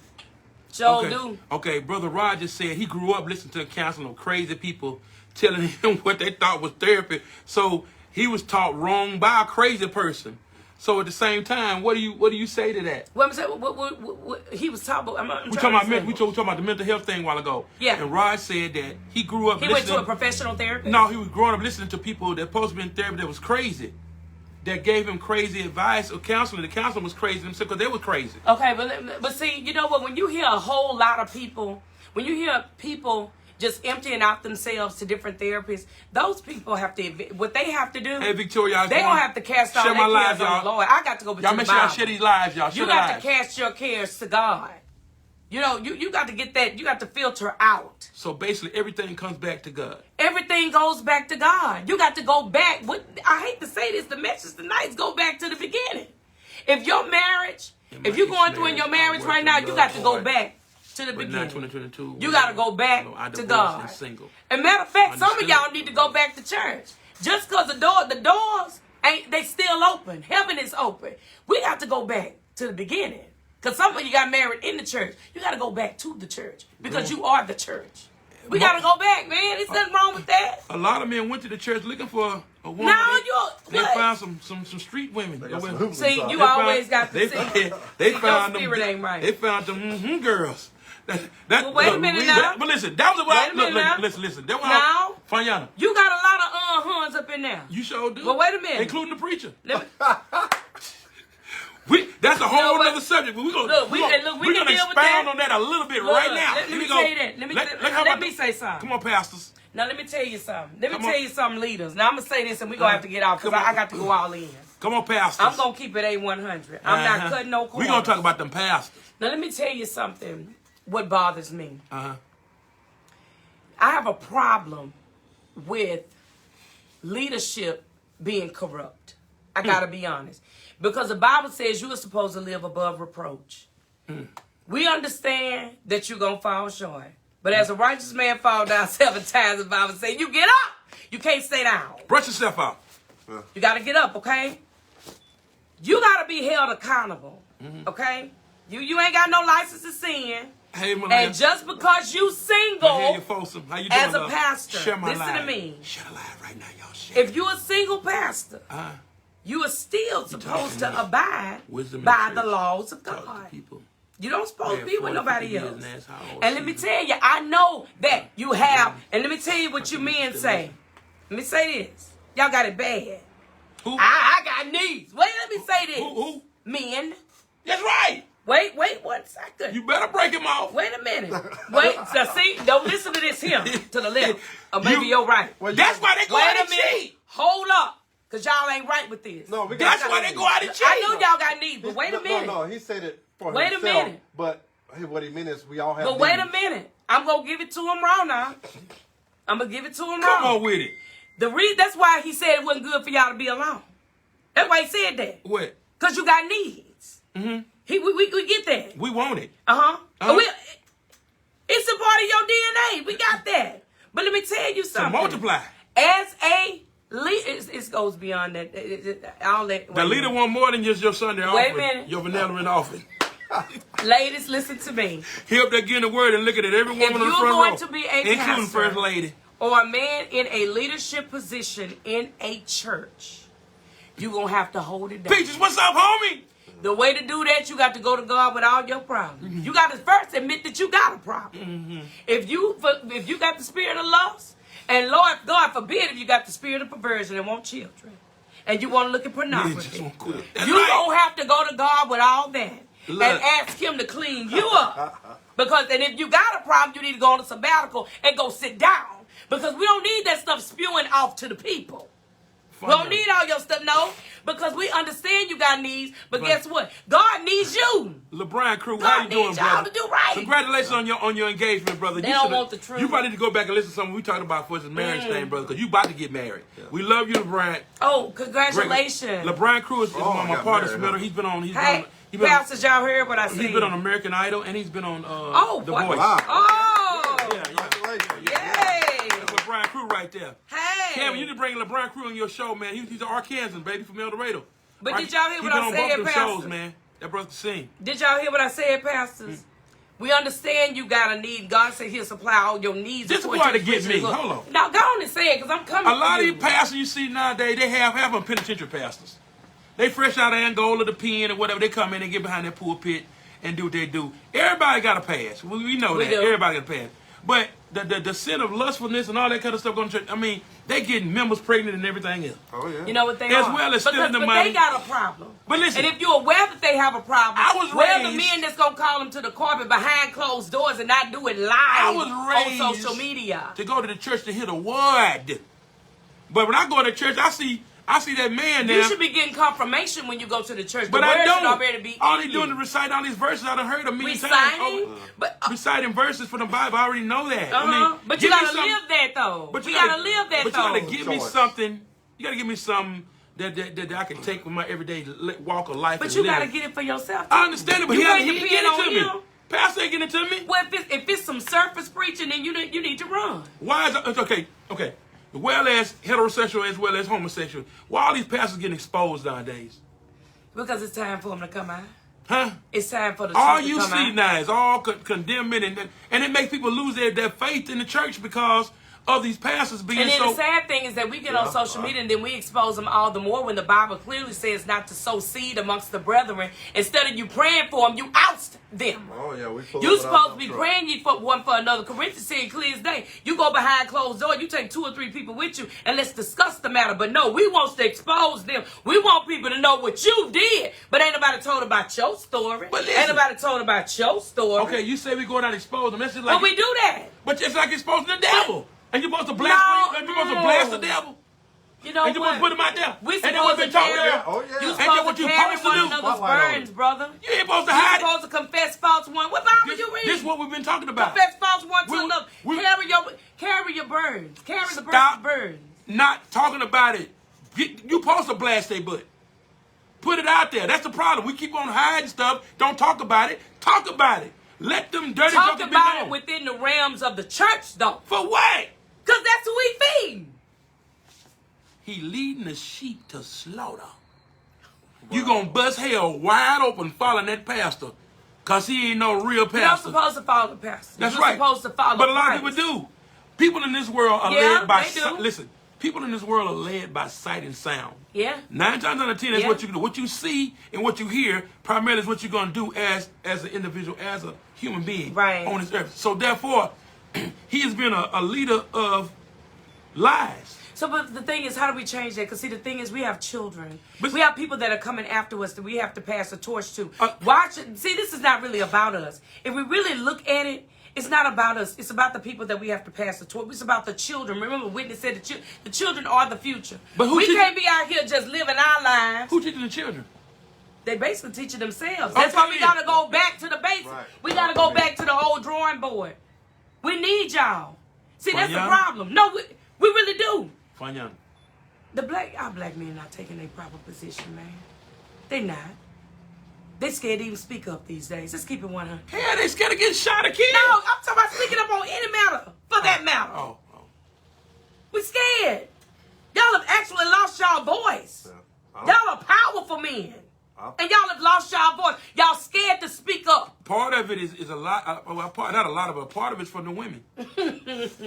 Okay, Brother Rod just said he grew up listening to a counsel of crazy people telling him what they thought was therapy. So he was taught wrong by a crazy person. So at the same time, what do you say to that? Well, I'm saying, what he was talking about. We talking about the mental health thing a while ago. Yeah. And Rod said that he grew up. He went to a professional therapist. No, he was growing up listening to people that supposed to be in therapy that was crazy, that gave him crazy advice or counseling. The counseling was crazy themselves because they were crazy. Okay, but see, you know what? When you hear a whole lot of people, when you hear people just emptying out themselves to different therapists, those people have to, what they have to do, hey, Victoria, they don't have to cast all their cares on the Lord. I got to go y'all make sure y'all share these lives, y'all. You got to cast your cares to God. You know, you got to get that, you got to filter out. So basically everything comes back to God. Everything goes back to God. You got to go back. I hate to say this, the message tonight is go back to the beginning. If your marriage, if you're going through in your marriage right now, you got to go back to the beginning. 2022, you got to go back to God. And matter of fact, some of y'all need to go back to church. Just because the doors they still open. Heaven is open. We got to go back to the beginning. Because some of you got married in the church. You got to go back to the church. Because you are the church. We got to go back, man. There's nothing wrong with that. A lot of men went to the church looking for a woman. No, they found some street women. See, you always got to see. They found your spirit ain't right. They found them girls. Well, wait a minute now. But listen, that was what listen. That was now, Fanyana. You got a lot of huns up in there. You sure do. Well, wait a minute. Including the preacher. That's a whole other subject. But we're gonna expound on that a little bit right now. Let me say that. Let me say something. Come on, pastors. Now let me tell you something. Let me tell you something, leaders. Now I'm gonna say this, and we're gonna have to get off because I got to go all in. Come on, pastors. I'm gonna keep it A100. I'm not cutting no corners. We're gonna talk about them pastors. Now let me tell you something. What bothers me? I have a problem with leadership being corrupt. I gotta be honest. Because the Bible says you are supposed to live above reproach. We understand that you're going to fall short. But as a righteous man fall down 7 times, the Bible says, you get up. You can't stay down. Brush yourself out. You got to get up, okay? You got to be held accountable, okay? You ain't got no license to sin. Hey, my and just because you single how you doing, as a pastor, share my listen life. to me. Share a live right now, y'all. Share. If you're a single pastor, you are still supposed to abide by the laws of God. You don't supposed to be with nobody else. And let me tell you, I know that you have, and let me tell you what you men say. Let me say this. Y'all got it bad. Who? I got needs. Wait, let me say this. Who? Men. That's right. Wait 1 second. You better break him off. Wait a minute. Wait, so see, don't listen to this here to the left. Or maybe you're right. That's why they go out and cheat. Hold up. Because y'all ain't right with this. No, that's why they go out and cheat. I know y'all got needs, but wait a minute. No, he said it for himself. Wait a minute. But what he meant is we all have But needs. wait a minute. I'm going to give it to him wrong now. I'm going to give it to him wrong. Come on with it. That's why he said it wasn't good for y'all to be alone. That's why he said that. What? Because you got needs. We get that. We want it. It's a part of your DNA. We got that. But let me tell you something. To multiply. As a leader, it goes beyond that. The leader want more than just your Sunday offering. Wait a minute. Your benevolent offering. Ladies, listen to me. He up there getting the word and looking at every woman in the front row. If you're going to be a including pastor, First Lady, or a man in a leadership position in a church, you're going to have to hold it down. Peaches, what's up, homie? The way to do that, you got to go to God with all your problems. You got to first admit that you got a problem. If you got the spirit of lust, and Lord, God forbid if you got the spirit of perversion and want children, and you want to look at pornography, you're going to have to go to God with all that and ask him to clean you up. And if you got a problem, you need to go on a sabbatical and go sit down. Because we don't need that stuff spewing off to the people. We don't need all your stuff, no. Because we understand you got needs, but guess what? God needs you. LeBron Crew, how you doing, brother? To do right. Congratulations on your engagement, brother. They don't want the truth. You probably need to go back and listen to something we talking about for this marriage thing, brother, because you about to get married. Yeah. We love you, LeBron. Oh, congratulations. LeBron Crew is one of my partners. He's been on. Pastors, y'all heard what I said. He's been on American Idol, and he's been on The Voice. Wow. Oh. Yeah, congratulations. Yay. That's LeBron Crew right there. Hey. Kevin, you need to bring LeBron Crew on your show, man. He's an Arkansan, baby, from El Dorado. But did y'all hear what I said, Pastors? He's been on both Pastor? shows, man. That brother can sing. Did y'all hear what I said, Pastors? We understand you got a need. God said he'll supply all your needs. This is why to get me. Hold on. Now, go on and say it, because I'm coming A lot of you pastors you see nowadays, they have them penitentiary pastors. They fresh out of Angola, the pen, or whatever. They come in and get behind that pulpit and do what they do. Everybody got a pass. We know that. Everybody got a pass. But the sin of lustfulness and all that kind of stuff going to church, I mean, they getting members pregnant and everything else. Oh, yeah. You know what they as are. well as stealing the money. But they got a problem. But listen. And if you're aware that they have a problem, raised, the men that's going to call them to the carpet behind closed doors and not do it live on social media. To go to the church to hear the word. But when I go to church, I see that man there. You should be getting confirmation when you go to the church. But the I don't. Already be all they doing is recite all these verses. I done heard them many times. Reciting verses from the Bible. I already know that. I mean, but you gotta live that though. But you gotta live that though. But you gotta give me something. You gotta give me something that I can take with my everyday walk of life. But you gotta get it for yourself. I understand it, but he ain't getting it to me. Pastor ain't getting it to me. Well, if it's some surface preaching, then you need to run. Why is it okay? Okay. Well as heterosexual as well as homosexual. Why all these pastors getting exposed nowadays? Because it's time for them to come out. Huh? It's time for the all truth you to come see out. now is all condemning and it makes people lose their faith in the church because of these pastors being and then so. The sad thing is that we get on social media and then we expose them all the more when the Bible clearly says not to sow seed amongst the brethren. Instead of you praying for them, you oust them. Oh yeah, you supposed to be praying ye for one for another. Corinthians said clear as day. You go behind closed doors, you take 2 or 3 people with you and let's discuss the matter. But no, we want to expose them. We want people to know what you did. But ain't nobody told about your story. But listen, ain't nobody told about your story. Okay, you say we going out and expose them. That's just like. But we do that. But it's like exposing the devil. And you're supposed to blast the devil. You know and you're supposed to put him out there. We and then what been talking about. Oh, yeah. You supposed to carry one another's burdens, brother. You ain't supposed to hide it. You're supposed to confess faults one. What Bible you read? This is what we've been talking about. Confess faults one to another. Carry your burdens. Carry the burdens. Not talking about it. You supposed to blast their butt. Put it out there. That's the problem. We keep on hiding stuff. Don't talk about it. Talk about it. Let them dirty talk about it within the realms of the church, though. For what? Because that's who he feeding. He leading the sheep to slaughter. Wow. You gonna bust hell wide open following that pastor. Because he ain't no real pastor. You're not supposed to follow the pastor. That's You're right. supposed to follow But a lot Christ. of people do. People in this world are led by sight. Listen, people in this world are led by sight and sound. Yeah. 9 times out of 10, that's what you do. What you see and what you hear primarily is what you're gonna do as an individual, as a human being on this earth. So therefore, he has been a leader of lies. So, but the thing is, how do we change that? Because, see, the thing is, we have children. We have people that are coming after us that we have to pass the torch to. Watch it. See, this is not really about us. If we really look at it, it's not about us. It's about the people that we have to pass the torch. It's about the children. Remember, Whitney said the children are the future. But we can't be out here just living our lives. Who teaching the children? They basically teaching themselves. That's why we got to go back to the basics. Right. We got to go back to the old drawing board. We need y'all. See, that's the problem. No, we really do. Our black men not taking their proper position, man. They not. They scared to even speak up these days. Let's keep it 100. Hell, they scared to get shot again. No, I'm talking about speaking up on any matter. For that matter. Oh. We scared. Y'all have actually lost y'all voice. Yeah. Y'all are powerful men. And y'all have lost y'all voice. Y'all scared to speak up. Part of it is a lot. Not a lot of it. Part of it's from the women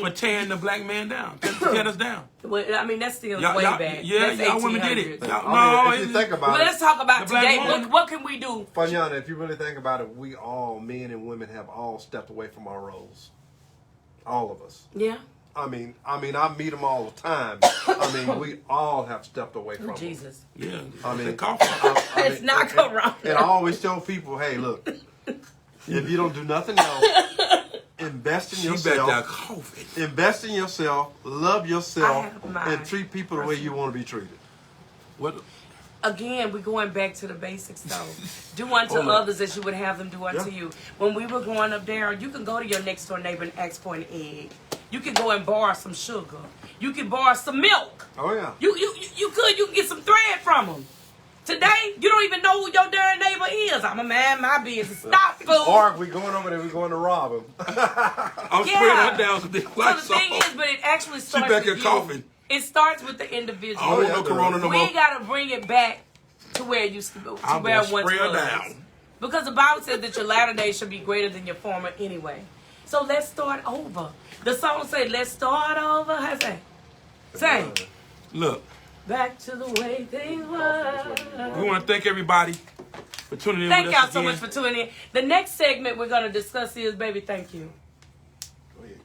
for tearing the black man down, tearing us down. Well, I mean that's still way back. Yeah, y'all women did it. If you think about it, let's talk about today. What can we do? Fanyana, if you really think about it, we all, men and women, have all stepped away from our roles. All of us. Yeah. I mean, I meet them all the time. I mean, we all have stepped away from Jesus. Them. Yeah. I mean, it's not corona. And I always tell people, hey, look, if you don't do nothing else, invest in yourself. Invest in yourself, love yourself, and treat people the way you want to be treated. What? Again, we're going back to the basics, though. Do unto others as you would have them do unto you. When we were growing up, Darrell, you can go to your next door neighbor and ask for an egg. You can go and borrow some sugar. You can borrow some milk. Oh, yeah. You can get some thread from them. Today, you don't even know who your darn neighbor is. I'm a man, my business. Stop food. Or if we going over there, we're going to rob him. I'm spraying her down some big light. So the thing is, but it actually starts with you. Coughing. It starts with the individual. I don't want no corona no more. We got to bring it back to where it used to be. I'm where it once was. Down. Because the Bible says that your latter days should be greater than your former anyway. So let's start over. The song say, let's start over. How say? Say. Look, back to the way things were. We want to thank everybody for tuning in. Thank with us y'all so much for tuning in. The next segment we're going to discuss is, baby, thank you.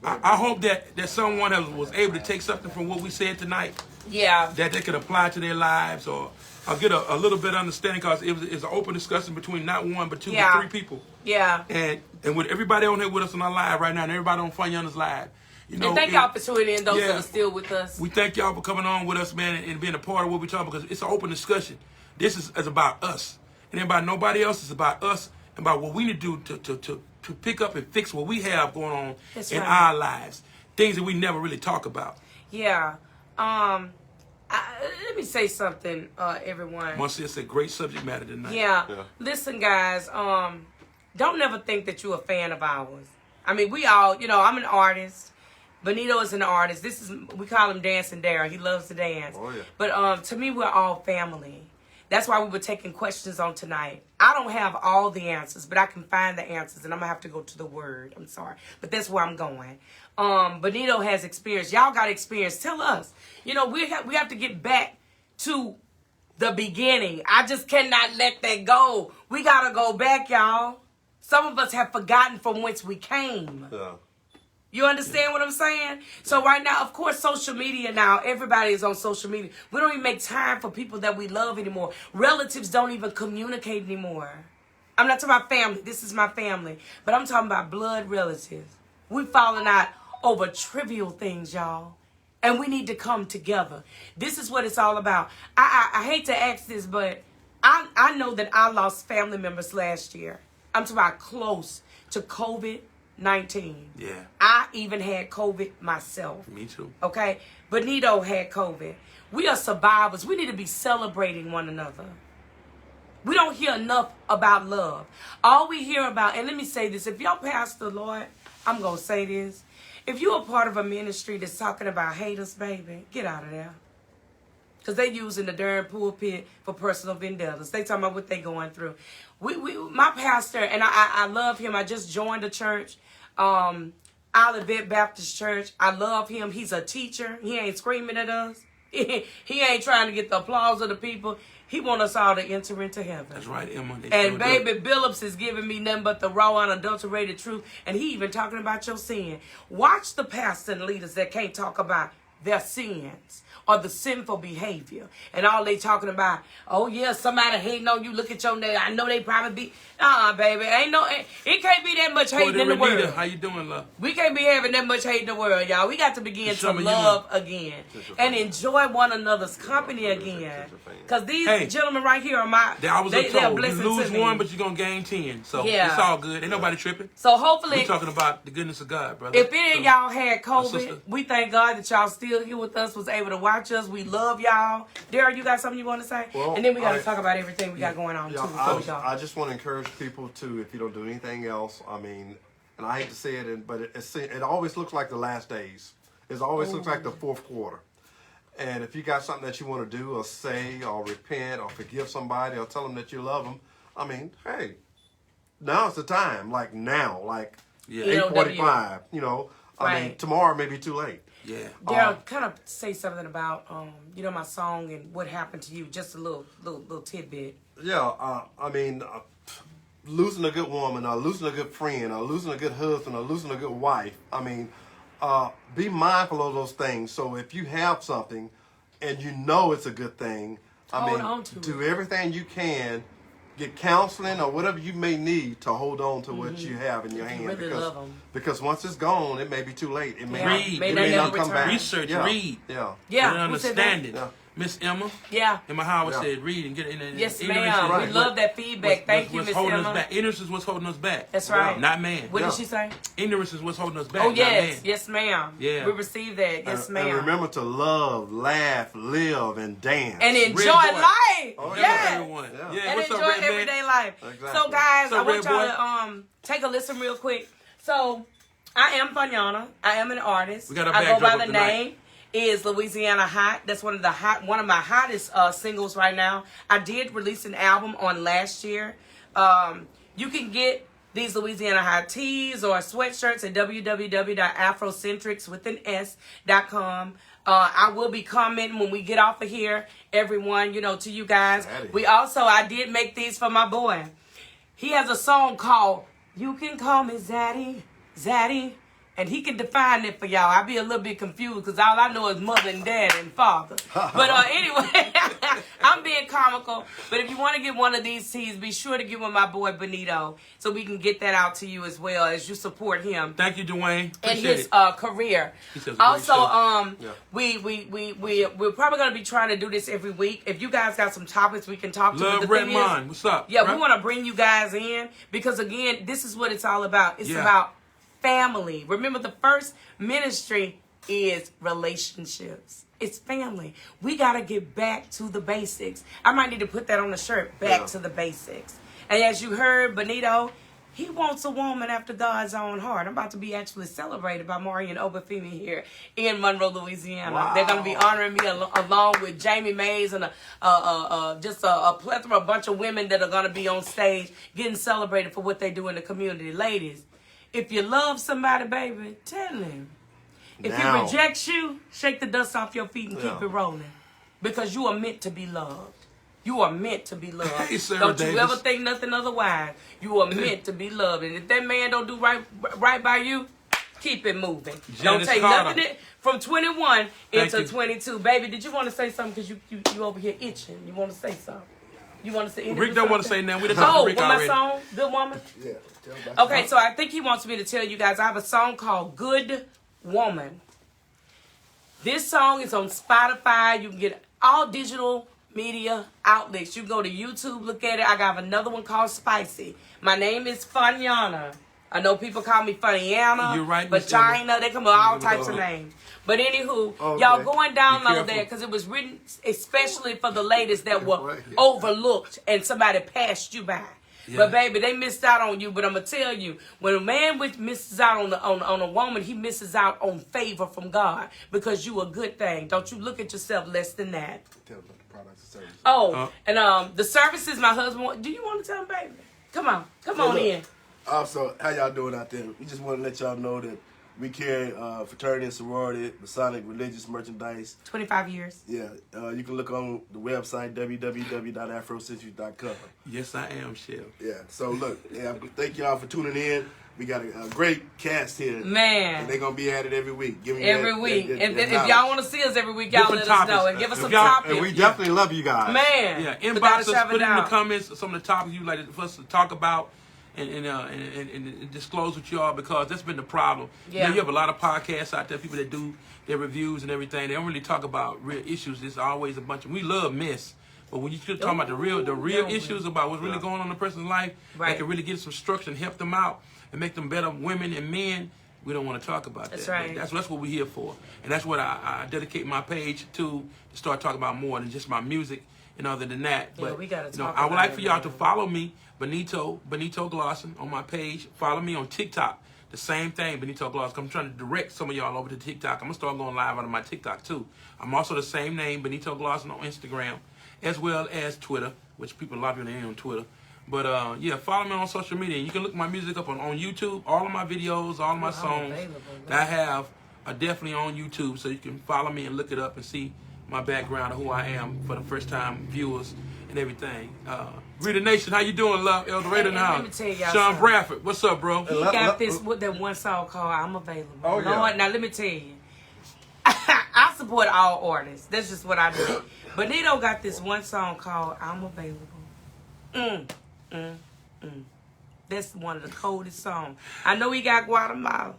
I hope that someone else was able to take something from what we said tonight. Yeah. That they could apply to their lives or get a little bit of understanding, because it's an open discussion between not one but two but three people. Yeah. And with everybody on here with us on our live right now, and everybody on Funyana's live. You know, and thank y'all for tuning in, those that are still with us. We thank y'all for coming on with us, man, and being a part of what we're talking about, because it's an open discussion. This is about us. It ain't about nobody else. It's about us and about what we need to do to pick up and fix what we have going on in our lives. Things that we never really talk about. Yeah. Let me say something, everyone. Marcia, it's a great subject matter tonight. Yeah. Listen, guys, don't never think that you're a fan of ours. I mean, we all, I'm an artist. Benito is an artist. We call him Dancing Darrell. He loves to dance. Oh, yeah. But to me, we're all family. That's why we were taking questions on tonight. I don't have all the answers, but I can find the answers, and I'm going to have to go to the Word. I'm sorry. But that's where I'm going. Benito has experience. Y'all got experience. Tell us. We have to get back to the beginning. I just cannot let that go. We got to go back, y'all. Some of us have forgotten from whence we came. Yeah. You understand what I'm saying? So right now, of course, social media now, everybody is on social media. We don't even make time for people that we love anymore. Relatives don't even communicate anymore. I'm not talking about family. This is my family. But I'm talking about blood relatives. We've fallen out over trivial things, y'all. And we need to come together. This is what it's all about. I hate to ask this, but I know that I lost family members last year. I'm talking about close to COVID-19. Yeah. I even had COVID myself. Me too. Okay? Benito had COVID. We are survivors. We need to be celebrating one another. We don't hear enough about love. All we hear about, and let me say this, if y'all pastor, Lord, I'm going to say this. If you're a part of a ministry that's talking about haters, baby, get out of there. Because they using the darn pulpit for personal vendettas. They talking about what they going through. My pastor, and I love him. I just joined the church, Olivet Baptist Church. I love him. He's a teacher. He ain't screaming at us. He ain't trying to get the applause of the people. He want us all to enter into heaven. That's right, Emma. And baby Billups is giving me nothing but the raw, unadulterated truth. And he even talking about your sin. Watch the pastors and leaders that can't talk about their sins or the sinful behavior. And all they talking about, oh yeah, somebody hating on you. Look at your name. I know they probably be. Baby. It can't be that much hate in the world. How you doing, love? We can't be having that much hate in the world, y'all. We got to begin to love again and enjoy one another's company again. Because these gentlemen right here are my, they're a blessing to me. You lose one, but you're going to gain 10. So it's all good. Ain't nobody tripping. So hopefully. We're talking about the goodness of God, brother. If any of y'all had COVID, we thank God that y'all still here with us, was able to watch us. We love y'all. Darrell, you got something you want to say? Well, and then we got to talk about everything we got going on, too. I just want to encourage people to, if you don't do anything else, I mean, and I hate to say it, but it always looks like the last days. It always looks like the fourth quarter. And if you got something that you want to do or say or repent or forgive somebody or tell them that you love them, I mean, hey, now's the time. Like now, like 8:45, I mean, tomorrow may be too late. Yeah. Darrell, kind of say something about, my song and what happened to you. Just a little tidbit. Yeah, I mean, losing a good woman or losing a good friend or losing a good husband or losing a good wife. I mean, be mindful of those things. So if you have something and you know it's a good thing, do everything you can. Get counseling or whatever you may need to hold on to what you have in your hand. Really because once it's gone, it may be too late. It may not come back. Research, read. Yeah. Understand it. Miss Emma. Yeah. Emma Howard said, read and get in there. Yes, ma'am. We love that feedback. Thank you, Miss Emma. Ignorance is what's holding us back. That's right. Not man. What did she say? Ignorance is what's holding us back. Oh, yes. Not man. Yes, ma'am. Yeah. We received that. Yes, ma'am. And remember to love, laugh, live, and dance. And enjoy life. Oh, yes. Everyone. And enjoy everyday life. Exactly. So, guys, I want y'all to take a listen real quick. So, I am Funyana. I am an artist. We got a I go by the tonight. name is Louisiana Hot. That's one of my hottest singles right now. I did release an album on last year. You can get these Louisiana high tees or sweatshirts at www.afrocentrics.com. I will be commenting when we get off of here, everyone, to you guys. I did make these for my boy. He has a song called You Can Call Me Zaddy, Zaddy. And he can define it for y'all. I be a little bit confused because all I know is mother and dad and father. But anyway, I'm being comical. But if you want to get one of these teas, be sure to get one of my boy Benito so we can get that out to you as well as you support him. Thank you, Dwayne. And his career. Also, we're probably going to be trying to do this every week. If you guys got some topics we can talk to. Love Redmond. What's up? Yeah, right? We want to bring you guys in because, again, this is what it's all about. It's about family. Remember, the first ministry is relationships. It's family. We got to get back to the basics. I might need to put that on the shirt, back to the basics. And as you heard, Benito, he wants a woman after God's own heart. I'm about to be actually celebrated by Maury and Obafemi here in Monroe, Louisiana. Wow. They're going to be honoring me along with Jamie Mays and just a plethora, a bunch of women that are going to be on stage getting celebrated for what they do in the community. Ladies, if you love somebody, baby, tell him. If he rejects you, shake the dust off your feet and keep it rolling. Because you are meant to be loved. You are meant to be loved. Hey, Sarah don't Davis. You ever think nothing otherwise. You are meant to be loved. And if that man don't do right by you, keep it moving. Don't take nothing from 21 into 22. Baby, did you want to say something? Because you over here itching. You want to say something? You want to say anything? Rick don't want to say nothing. We done talked to Rick already. My song, Good Woman? Yeah. Okay, so I think he wants me to tell you guys I have a song called Good Woman. This song is on Spotify. You can get all digital media outlets. You can go to YouTube, look at it. I got another one called Spicy. My name is Funiana. I know people call me Funiana, You're right, Vagina. They come with all types of names. But anywho, y'all go and download that because it was written especially for the ladies that were overlooked and somebody passed you by. Yeah. But baby, they missed out on you. But I'm gonna tell you, when a man misses out on a woman, he misses out on favor from God because you a good thing. Don't you look at yourself less than that. Tell them about the products and services. Oh, and the services my husband. Do you want to tell him, baby? Come on in. Also, how y'all doing out there? We just want to let y'all know that we carry fraternity and sorority, Masonic religious merchandise. 25 years. Yeah. You can look on the website, www.afrocentric.com. Yes, I am, Chef. Yeah. So, look, thank y'all for tuning in. We got a great cast here. Man. And they're going to be at it every week. Every week. And if y'all want to see us every week, y'all let us know. And give us some topics. And we definitely love you guys. Man. Yeah, inbox us, put in the comments some of the topics you'd like for us to talk about. And disclose with y'all because that's been the problem. Yeah. You have a lot of podcasts out there, people that do their reviews and everything. They don't really talk about real issues. It's always a bunch of. We love mess, but when you talk about the real issues about what's really going on in a person's life, that can really get some structure and help them out and make them better women and men. We don't want to talk about that. That's right. That's what we're here for, and that's what I dedicate my page to start talking about more than just my music and other than that. Yeah, but we gotta talk I would like about for y'all to follow me. Benito Glosson on my page. Follow me on TikTok. The same thing, Benito Glosson. I'm trying to direct some of y'all over to TikTok. I'm going to start going live on my TikTok too. I'm also the same name, Benito Glosson on Instagram, as well as Twitter, which a lot of people ain't on Twitter. But yeah, follow me on social media. You can look my music up on YouTube. All of my videos, all of my songs that I have are definitely on YouTube. So you can follow me and look it up and see my background of who I am for the first time viewers and everything. Rita Nation, how you doing, love? El Dorado now. Let me tell y'all Sean Bradford, what's up, bro? He got this with that one song called I'm Available. Oh, yeah. Lord, now let me tell you. I support all artists. That's just what I do. Benito got this one song called I'm Available. That's one of the coldest songs. I know he got Guatemala.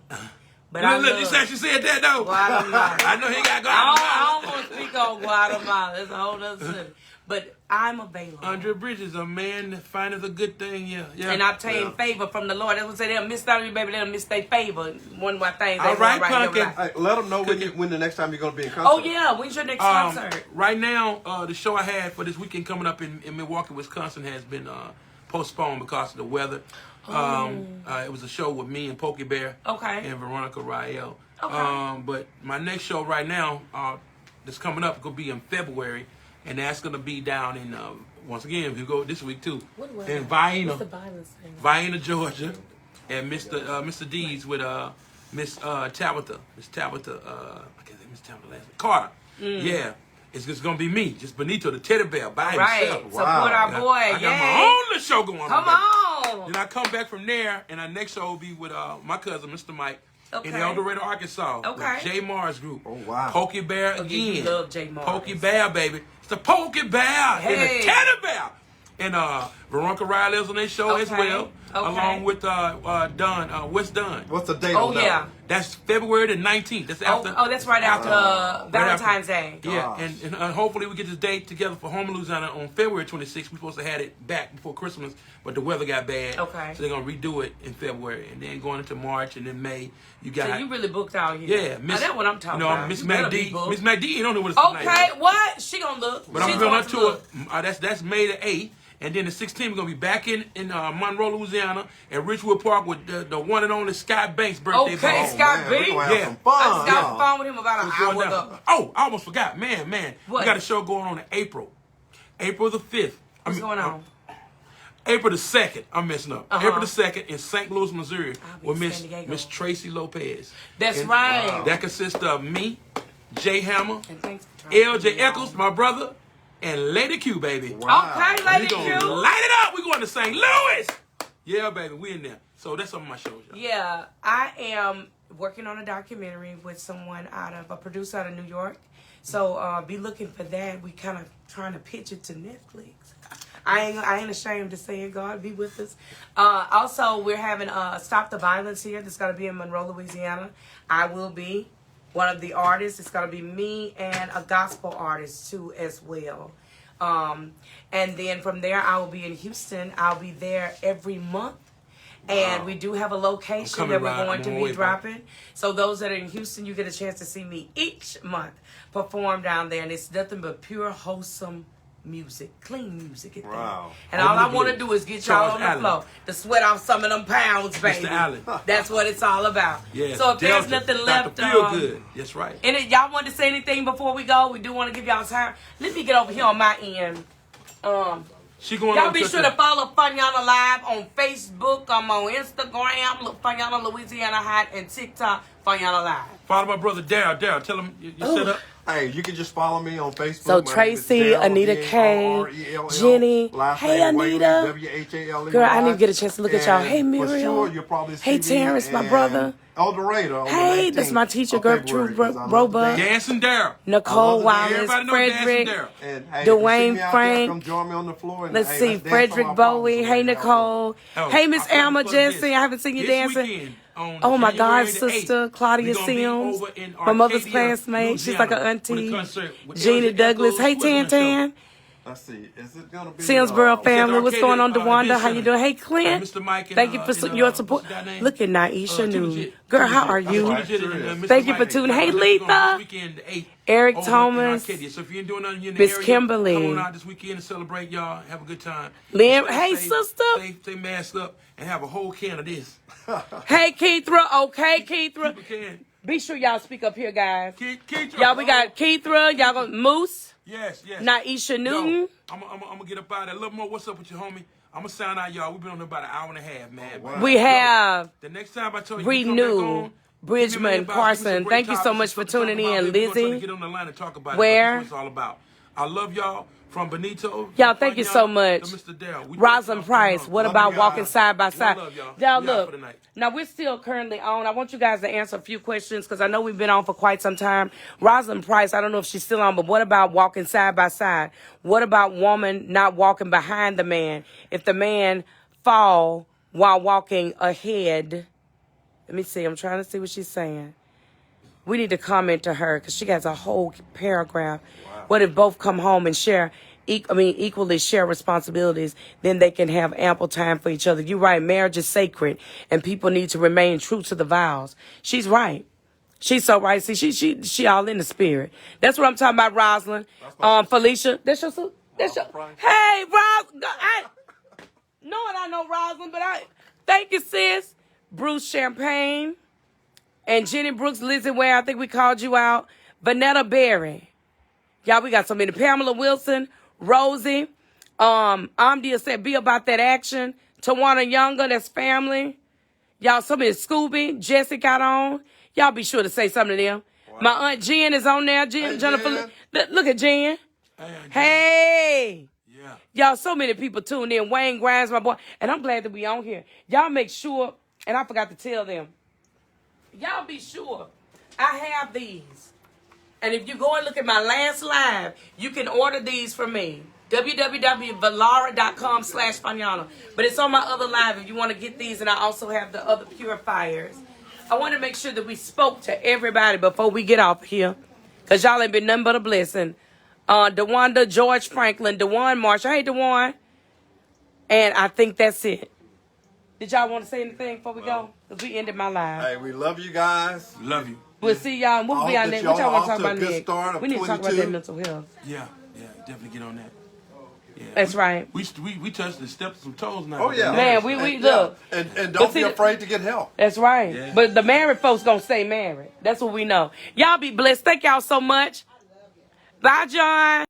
But look, you said that though. Guatemala. I know he got Guatemala. I don't want to speak on Guatemala. That's a whole other subject. But I'm available. Andre Bridges, a man that findeth a good thing, yeah. And obtain favor from the Lord. That's what I say. They'll miss out on you, baby. They'll miss their favor. One of my things. All right, Pumpkin. Hey, let them know when the next time you're going to be in concert. Oh, yeah. When's your next concert? Right now, the show I had for this weekend coming up in Milwaukee, Wisconsin has been postponed because of the weather. It was a show with me and Pokey Bear and Veronica Rael. But my next show right now that's coming up going to be in February. And that's going to be down in once again, we go this week too. What was in that? Vienna, What's the violence thing? Vienna, Georgia, and Mr. D's with Miss Tabitha. Miss Tabitha. I can't say Miss Tabitha last name. Carter. Yeah. It's just gonna be me, just Benito the teddy bear by himself. Support our boy. I got my own little show going on. Come on. Then I come back from there, and our next show will be with my cousin, Mr. Mike, in El Dorado, Arkansas. Okay. With J Mars Group. Oh wow. Pokey Bear again. You love J Mars. Pokey Bear, baby. It's the Pokey Bear and the Teddy Bear. And Veronica Riley is on their show as well, along with Wes Dunn. What's the date? Oh yeah. That's February the 19th. That's after. Oh, that's right after Valentine's Day. Yeah, and hopefully we get this date together for Home in Louisiana on February 26th. We're supposed to have it back before Christmas, but the weather got bad. Okay. So they're gonna redo it in February, and then going into March, and then May. You got. So you really booked out here. Yeah, Miss. That's what I'm talking about. Miss MacD. Miss MacD, you don't know what it's okay, like. what? She gonna look. But I'm going on tour. That's May the 8th. And then the 16th, we're going to be back in Monroe, Louisiana, at Ridgewood Park with the one and only Scott Banks' birthday ball. Okay, Scott Banks. Yeah. Some fun. I just got on the phone with him about an hour ago. Oh, I almost forgot. Man. What? We got a show going on in April. April the 5th. What's going on? April the 2nd. I'm messing up. April the 2nd in St. Louis, Missouri with Miss Tracy Lopez. That's right. That consists of me, Jay Hammer, LJ Eccles, my brother, and Lady Q, baby. Wow. Okay, Lady Q. Light it up. We going to St. Louis. Yeah, baby. We in there. So that's some of my shows, y'all. Yeah, I am working on a documentary with someone a producer out of New York. So be looking for that. We kind of trying to pitch it to Netflix. I ain't ashamed to say it. God be with us. Also, we're having Stop the Violence here. That's going to be in Monroe, Louisiana. I will be one of the artists. It's going to be me and a gospel artist too as well. And then from there, I will be in Houston. I'll be there every month. And we do have a location that we're going to be dropping. So those that are in Houston, you get a chance to see me each month perform down there. And it's nothing but pure, wholesome music, clean music. Wow. And all I want to do is get y'all on the floor to sweat off some of them pounds, baby. That's what it's all about. Yeah, so if there's nothing left, feel good. That's right. And if y'all want to say anything before we go, we do want to give y'all time. Let me get over here on my end. Y'all be sure to follow Funyana Live on Facebook. I'm on Instagram. Look, Funyana Louisiana Hot, and TikTok, Funyana Live. Follow my brother Darrell. Darrell, tell him you set up. Hey, you can just follow me on Facebook. So Tracy, Anita K, Jenny. Hey, Anita. Girl, I need to get a chance to look at y'all. Hey, Muriel. Hey, Terrence, my brother. El Dorado. Hey, that's my teacher, Gertrude Roebuck. Dancing Darrell. Nicole Wallace, Frederick, Dwayne Frank. Come join me on the floor. Let's see, Frederick Bowie. Hey, Nicole. Hey, Miss Alma Jensen. I haven't seen you dancing. Oh my God, sister Claudia Sims, my mother's classmate. She's like an auntie. Jeannie Douglas. Hey, Tan Tan. Let's see. Is it gonna be Simsboro family? What's going on, DeWanda? How you doing? Hey, Clint. Thank you for your support. Look at Naisha New. Girl, how are you? Thank you for tuning. Hey, Letha. Eric Thomas. Miss Kimberly. Come on out this weekend and celebrate, y'all. Have a good time. Liam. Hey, sister. Stay masked up and have a whole can of this. Hey, Keithra. Okay, Keithra. Be sure y'all speak up here, guys. Y'all, we got Keithra. Y'all got Moose. Yes. Naisha Newton. I'm gonna get up out of there. A little more. What's up with you, homie? I'm gonna sound out, y'all. We've been on there about an hour and a half, man. Wow. We have the next time I told you Renew Bridgman Carson. Thank you so much for tuning in, Lizzie. Get on the line and talk about where it's all about. I love y'all. From Benito. Y'all, thank you so much. Rosalind Price, what about walking side by side? Y'all, look. Now, we're still currently on. I want you guys to answer a few questions because I know we've been on for quite some time. Rosalind Price, I don't know if she's still on, but what about walking side by side? What about woman not walking behind the man? If the man fall while walking ahead. Let me see. I'm trying to see what she's saying. We need to comment to her because she has a whole paragraph. Wow. What if both come home and equally share responsibilities, then they can have ample time for each other. You're right. Marriage is sacred and people need to remain true to the vows. She's right. She's so right. See, she all in the spirit. That's what I'm talking about, Rosalind. Felicia. That's your hey, Rosalind. Knowing I know Rosalind, but thank you, sis. Bruce Champagne. And Jenny Brooks, Lizzie Ware, I think we called you out. Vanetta Berry. Y'all, we got so many. Pamela Wilson, Rosie. Amdia said, be about that action. Tawana Younger, that's family. Y'all, some of Scooby, Jesse got on. Y'all be sure to say something to them. Wow. My Aunt Jen is on there. Jennifer, look at Jen. Hey. Yeah. Y'all, so many people tuned in. Wayne Grimes, my boy. And I'm glad that we on here. Y'all make sure, and I forgot to tell them, y'all be sure I have these. And if you go and look at my last live, you can order these from me. www.valara.com/Faniana. But it's on my other live if you want to get these. And I also have the other purifiers. I want to make sure that we spoke to everybody before we get off here. Because y'all ain't been nothing but a blessing. DeWanda, George Franklin, DeWan Marshall. Hey, DeWan. And I think that's it. Did y'all want to say anything before we go? Because we ended my live. Hey, we love you guys. Love you. We'll see y'all. We'll be on next. What y'all want to talk about next? We need to talk about that mental health. Yeah, definitely get on that. Yeah. That's right. We touched the steps and toes now. Oh yeah, man. We look. And don't be afraid to get help. That's right. Yeah. But the married folks gonna stay married. That's what we know. Y'all be blessed. Thank y'all so much. Bye, John.